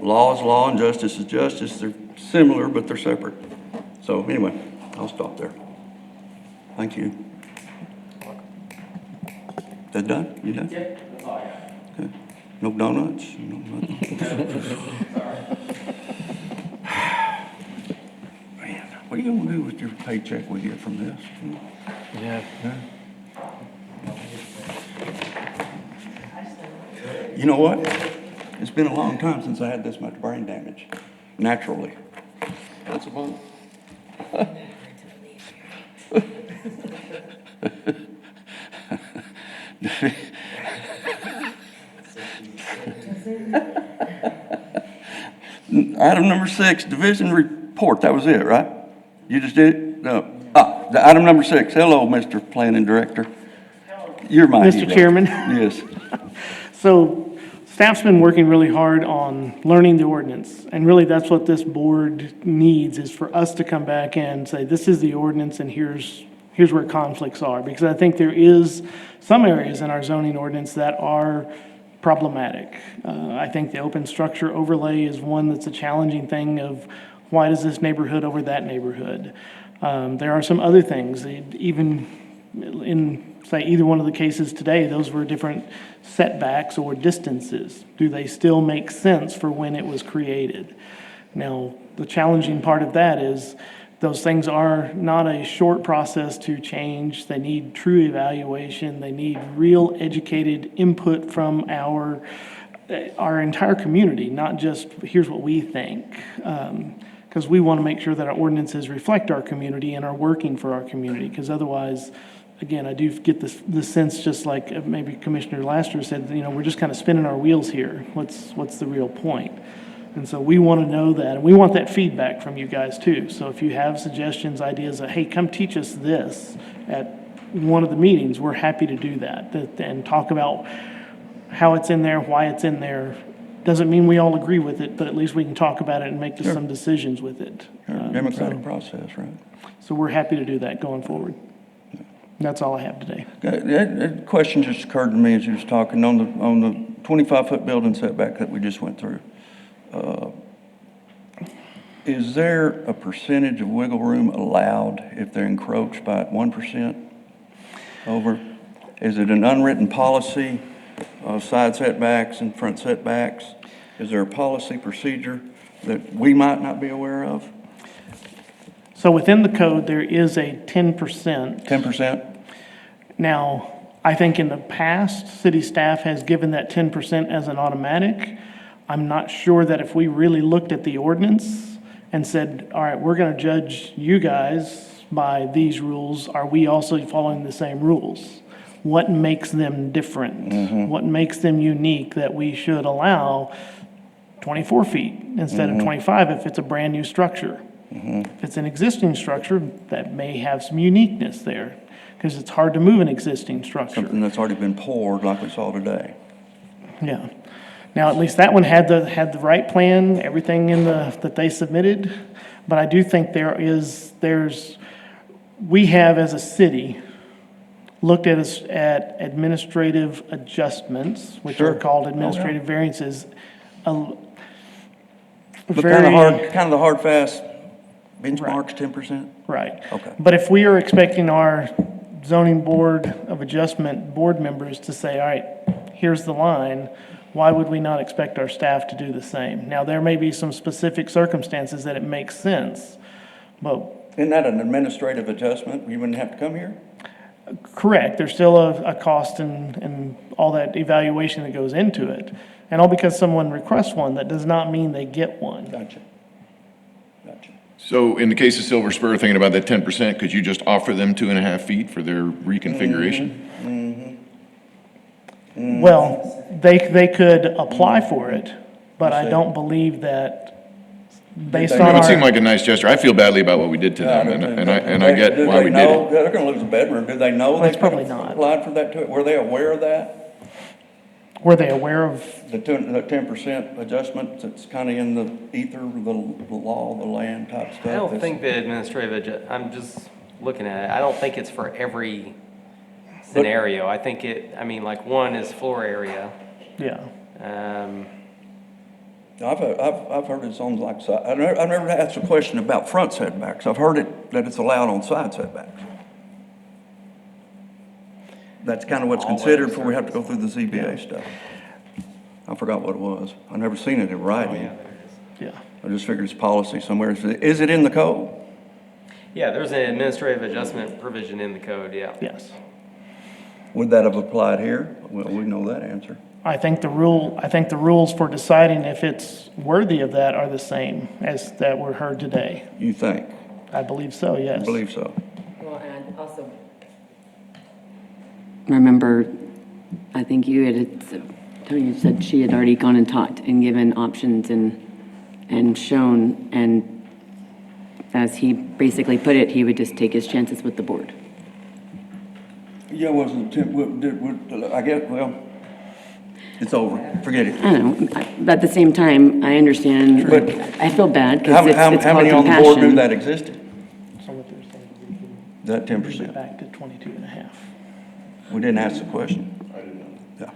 law is law and justice is justice. They're similar, but they're separate. So anyway, I'll stop there. Thank you. That done? You done? Yeah, that's all I got. Okay. No donuts? No nothing? Man, what are you gonna do with your paycheck we get from this? Yeah. You know what? It's been a long time since I had this much brain damage, naturally. That's a bump. Item number 6, division report, that was it, right? You just did it? No. The item number 6, hello, Mr. Planning Director. You're my Mr. hero. Chairman. Yes. So staff's been working really hard on learning the ordinance, and really that's what this board needs, is for us to come back and say, this is the ordinance and here's where conflicts are. Because I think there is some areas in our zoning ordinance that are problematic. I think the open structure overlay is one that's a challenging thing of why does this neighborhood over that neighborhood? There are some other things, even in say either one of the cases today, those were different setbacks or distances. Do they still make sense for when it was created? Now, the challenging part of that is those things are not a short process to change. They need true evaluation. They need real educated input from our entire community, not just here's what we think. Because we want to make sure that our ordinances reflect our community and are working for our community. Because otherwise, again, I do get the sense, just like maybe Commissioner Laster said, we're just kind of spinning our wheels here. What's the real point? And so we want to know that, and we want that feedback from you guys too. So if you have suggestions, ideas, hey, come teach us this at one of the meetings, we're happy to do that and talk about how it's in there, why it's in there. Doesn't mean we all agree with it, but at least we can talk about it and make some decisions with it. Democratic process, right? So we're happy to do that going forward. That's all I have today. A question just occurred to me as you was talking on the 25-foot building setback that we just went through. Is there a percentage of wiggle room allowed if they're encroached by 1% over? Is it an unwritten policy of side setbacks and front setbacks? Is there a policy procedure that we might not be aware of? So within the code, there is a 10%. 10%? Now, I think in the past, city staff has given that 10% as an automatic. I'm not sure that if we really looked at the ordinance and said, all right, we're going to judge you guys by these rules, are we also following the same rules? What makes them different? What makes them unique that we should allow 24 feet instead of 25 if it's a brand-new structure? If it's an existing structure, that may have some uniqueness there, because it's hard to move an existing structure. Something that's already been poured like we saw today. Yeah. Now, at least that one had the right plan, everything that they submitted. But I do think we have as a city looked at administrative adjustments, which are called administrative variances. But kind of the hard, fast benchmarks, 10%? Right. Okay. But if we are expecting our zoning board of adjustment board members to say, all right, here's the line, why would we not expect our staff to do the same? Now, there may be some specific circumstances that it makes sense, but. Isn't that an administrative adjustment? You wouldn't have to come here? Correct. There's still a cost and all that evaluation that goes into it. And all because someone requests one, that does not mean they get one. Gotcha. So in the case of Silver Spur, thinking about that 10%, could you just offer them 2.5 feet for their reconfiguration? Well, they could apply for it, but I don't believe that based on It would our. seem like a nice gesture. I feel badly about what we did to them, and I get why we did it. They're gonna lose a bedroom. Did they know they That's probably could have not. applied for that too? Were they aware of that? Were they aware of? The 10% adjustment that's kind of in the ether, the law, the land type stuff? I don't think the administrative, I'm just looking at it, I don't think it's for every scenario. I think like one is floor area. Yeah. I've heard it's on like side. I've never asked a question about front setbacks. I've heard it that it's allowed on side setbacks. That's kind of what's considered before we have to go through the ZBA stuff. I forgot what it was. I've never seen it in writing. Yeah. I just figured it's policy somewhere. Is it in the code? Yeah, there's an administrative adjustment provision in the code, yeah. Yes. Would that have applied here? Well, we know that answer. I think the rules for deciding if it's worthy of that are the same as that were heard today. You think? I believe so, yes. I believe so. Well, and also, remember, I think Tony said she had already gone and talked and given options and shown, and as he basically put it, he would just take his chances with the board. Yeah, I guess, well, it's over. Forget it. I don't know, but at the same time, I understand, But I feel bad because it's How called many on the board knew compassion. that existed? So what they're saying, we can That bring it 10%? back to 22 and a half. We didn't ask the question. I didn't know.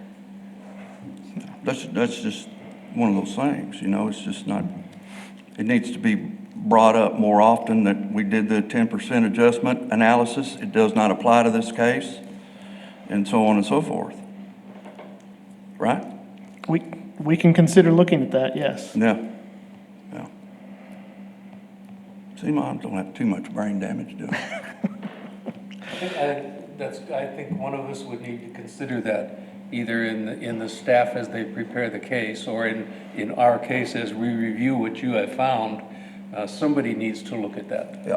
Yeah. That's just one of those things, it's just not, it needs to be brought up more often that we did the 10% adjustment analysis. It does not apply to this case. and so on and so forth. Right? We can consider looking at that, yes. Yeah. Yeah. See, moms don't have too much brain damage, do they? I think one of us would need to consider that, either in the staff as they prepare the case, or in our case as we review what you have found. Somebody needs to look at that. Yeah.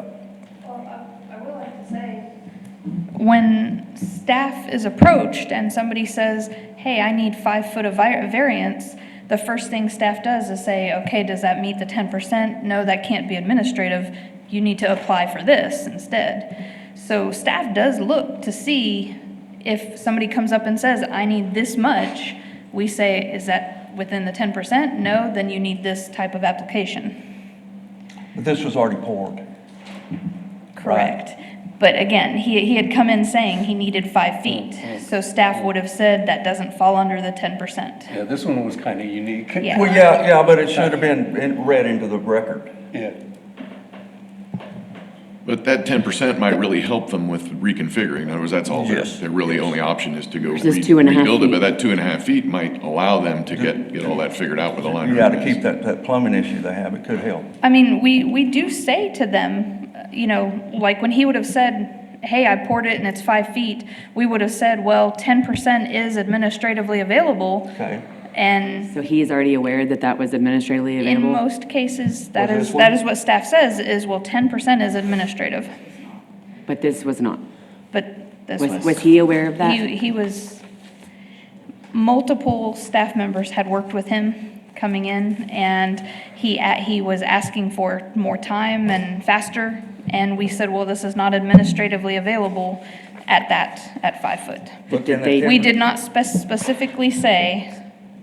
Well, I will like to say, when staff is approached and somebody says, hey, I need 5 foot of variance, the first thing staff does is say, okay, does that meet the 10%? No, that can't be administrative. You need to apply for this instead. So staff does look to see if somebody comes up and says, I need this much, we say, is that within the 10%? No, then you need this type of application. But this was already poured. Correct. But again, he had come in saying he needed 5 feet. So staff would have said that doesn't fall under the 10%. Yeah, this one was kind of unique. Yeah. Well, yeah, but it should have been read into the record. Yeah. But that 10% might really help them with reconfiguring. In other words, that's all Yes. their really only option is to go Versus 2.5 rebuild it. feet. But that 2.5 feet might allow them to get all that figured out with a line. Yeah, to keep that plumbing issue they have, it could help. I mean, we do say to them, you know, like when he would have said, hey, I poured it and it's 5 feet, we would have said, well, 10% is administratively available. Okay. And So he is already aware that that was administratively in available? most cases, that Was is, this that one? is what staff says, is, well, 10% is administrative. But this was not. But this Was he aware of that? He was, multiple staff members had worked with him coming in, and he was asking for more time and faster, and we said, well, this is not administratively available at 5 foot. But then they- We did not specifically say,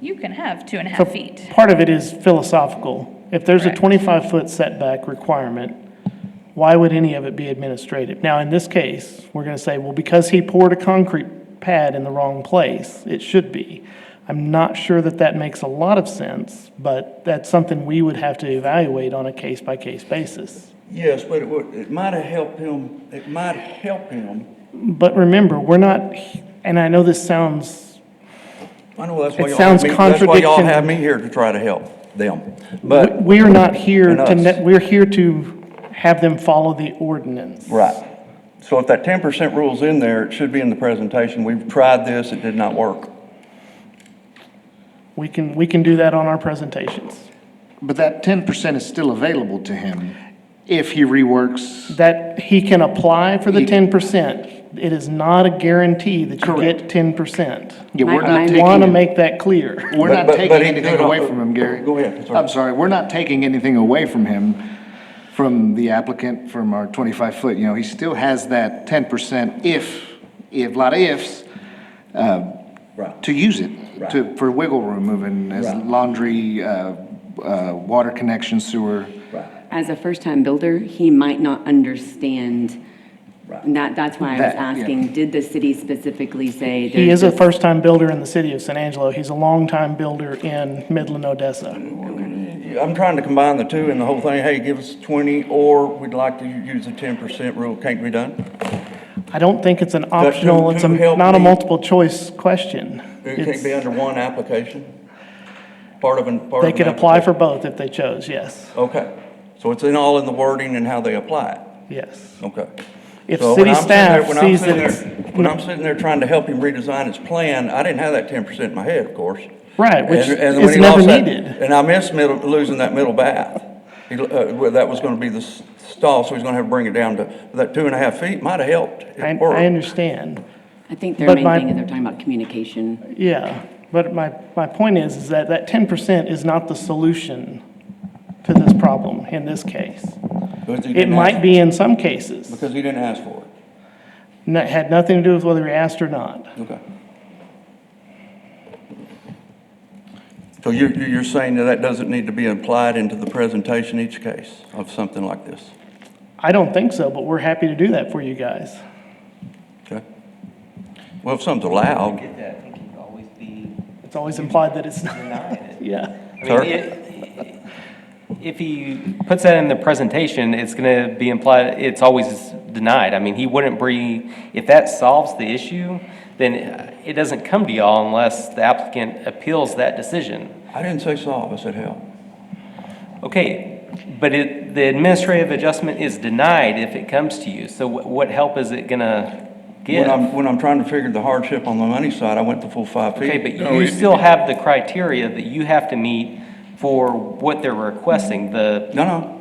you can have 2.5 feet. Part of it is philosophical. If there's a Correct. 25-foot setback requirement, why would any of it be administrative? Now, in this case, we're going to say, well, because he poured a concrete pad in the wrong place, it should be. I'm not sure that that makes a lot of sense, but that's something we would have to evaluate on a case-by-case basis. Yes, but it might have helped him, it might help him. But remember, we're not, and I know this sounds, I know that's why It y'all sounds have me, that's why y'all contradiction. have me here to try to help them. But, we are not here And to, us. we're here to have them follow the ordinance. right. So if that 10% rule's in there, it should be in the presentation. We've tried this, it did not work. We can do that on our presentations. But that 10% is still available to him if he reworks. That he can apply for the He- 10%. It is not a guarantee that you Correct. get 10%. Yeah, we're My- not my- taking. Want to make that clear. We're But- not but taking he anything could away al- from him, Gary. Go ahead, sorry. I'm sorry, we're not taking anything away from him, from the applicant, from our 25-foot. You know, he still has that 10% if, a lot of ifs, Right. to use it, Right. for wiggle room moving, as Right. laundry, water connection, sewer. Right. As a first-time builder, he might not understand. Right. And that's why I was That, yeah. asking, did the city specifically say? He there's is a this- first-time builder in the city of San Angelo. He's a longtime builder in Midland, Odessa. I'm trying to combine the two and the whole thing, hey, give us 20, or we'd like to use the 10% rule. Can't be done? I don't think it's an optional, it's to help not a me- multiple choice question. It can't It's- be under one application? Part of an They could apply for application? both if they chose, yes, Okay. So it's all in the wording and how they apply it? yes. Okay. If So when city I'm sitting staff there- when I'm sees sitting that there- it's, When I'm sitting there trying to help him redesign his plan, I didn't have that 10% in my head, of course. right, which And when is he never lost that- needed. And I missed losing that middle bath. Well, that was gonna be the stall, so he's gonna have to bring it down to, that 2.5 feet might have helped. It I worked. understand. I think their But main my- thing is they're talking about communication. Yeah, but my point is that that 10% is not the solution to this problem in this case. Because he It didn't might ask- be in some cases. Because he didn't ask for it. Had nothing to do with whether he asked or not. Okay. So you're saying that that doesn't need to be applied into the presentation each case of something like this? I don't think so, but we're happy to do that for you guys. Okay. Well, if something's allowed, Get that, I think he'd always be It's always implied that it's not, denying it. yeah. I Sir? mean, if he puts that in the presentation, it's going to be implied, it's always denied. I mean, he wouldn't if that solves the issue, then it doesn't come to y'all unless the applicant appeals that decision. I didn't say solve, I said help. Okay, but the administrative adjustment is denied if it comes to you. So what help is it gonna give? When I'm trying to figure the hardship on the money side, I went the full 5 feet. Okay, but you still have the criteria that you have to meet for what they're requesting, No.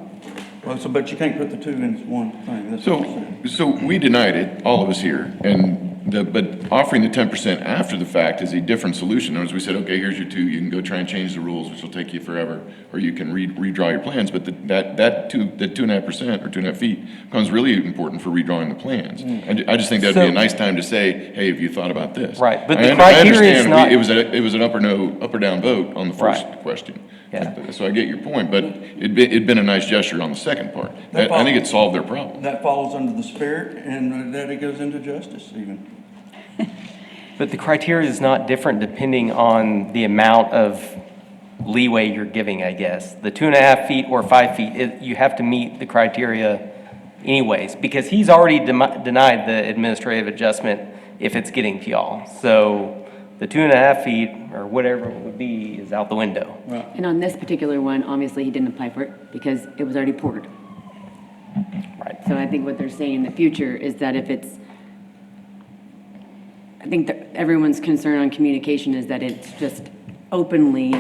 Well, so, but you can't put the two in one thing. That's what I'm saying. So we denied it, all of us here, but offering the 10% after the fact is a different solution. In other words, we said, okay, here's your two, you can go try and change the rules, which will take you forever, or you can redraw your plans, but that 2.5% or 2.5 feet becomes really important for redrawing the plans. And I just think that'd be a nice time to say, hey, have you thought about this? Right, but I the criteria is understand not. It was an up or down vote on the first Right. question. Yeah. So I get your point, but it'd been a nice gesture on the second part. I think it solved their problem. That falls under the spirit, and that it goes into justice even. But the criteria is not different depending on the amount of leeway you're giving, I guess. The 2.5 feet or 5 feet, you have to meet the criteria anyways, because he's already denied the administrative adjustment if it's getting to y'all. So the 2.5 feet or whatever it would be is out the window. And on this particular one, obviously, he didn't apply for it because it was already poured. Right. So I think what they're saying in the future is that if it's, I think that everyone's concern on communication is that it's just openly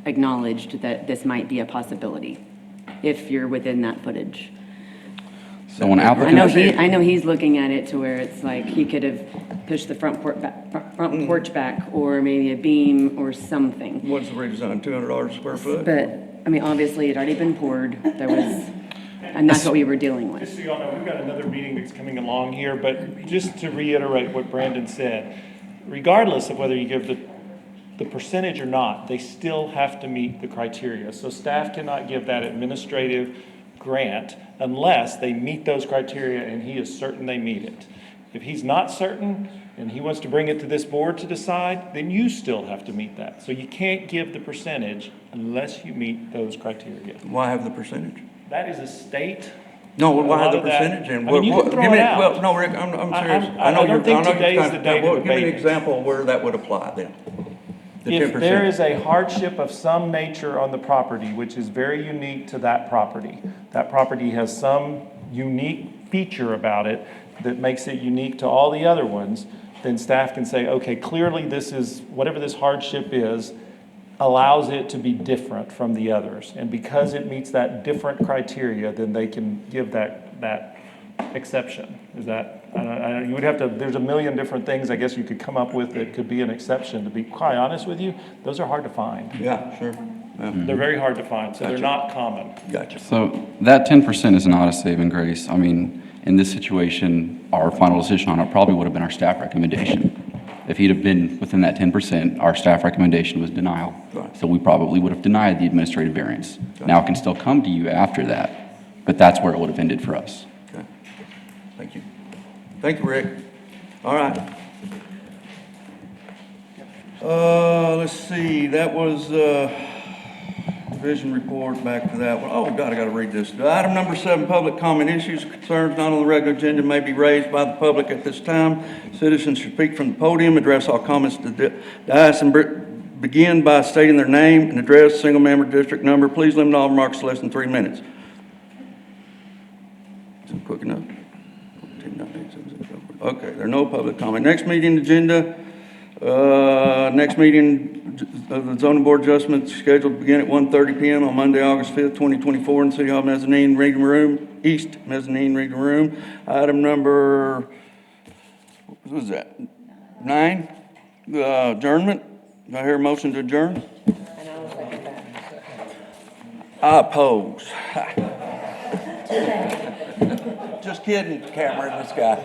acknowledged that this might be a possibility if you're within that footage. So when I know he's looking at it to where it's like he could have pushed the front porch back, or maybe a beam or something. What's the redesign, $200 a square foot? But, I mean, obviously, it had already been poured. There was, and that's what we were dealing Just with. so y'all know, we've got another meeting that's coming along here, but just to reiterate what Brandon said, regardless of whether you give the percentage or not, they still have to meet the criteria. So staff cannot give that administrative grant unless they meet those criteria and he is certain they meet it. If he's not certain and he wants to bring it to this board to decide, then you still have to meet that. So you can't give the percentage unless you meet those criteria. Why have the percentage? That is a state. No, A why lot have the of that- percentage? And I mean, you can throw give me, it out. well, no, Rick, I'm serious. I don't think today is the day to Give me debate an it. example of where that would apply then. The If 10%. there is a hardship of some nature on the property, which is very unique to that property has some unique feature about it that makes it unique to all the other ones, then staff can say, okay, clearly this is, whatever this hardship is, allows it to be different from the others. And because it meets that different criteria, then they can give that exception. Is that, you would have to, there's a million different things I guess you could come up with that could be an exception. To be quite honest with you, those are hard to find. Yeah, sure. Yeah. They're very hard to find, so they're Gotcha. not common. Gotcha. So that 10% is not a saving grace. I mean, in this situation, our final decision on it probably would have been our staff recommendation. If he'd have been within that 10%, our staff recommendation was denial. Right. So we probably would have denied the administrative variance. Now it can still come to you after that, but that's where it would have ended for us. Okay. Thank you. Thank you, Rick. All right. Let's see, that was, division report, back to that one. Oh, God, I gotta read this. Item number 7, public comment. Issues or concerns not on the regular agenda may be raised by the public at this time. Citizens should speak from the podium, address all comments to the dais, and begin by stating their name and address, single member, district number. Please limit all remarks to less than 3 minutes. Is it quick enough? Okay, there are no public comment. Next meeting agenda, next meeting of the zoning board adjustments scheduled to begin at 1:30 PM on Monday, August 5th, 2024 in City Hall Mezzanine Reading Room, East Mezzanine Reading Room. Item number, what was that? 9, adjournment. Do I hear a motion to adjourn? I oppose. Just kidding, camera in the sky.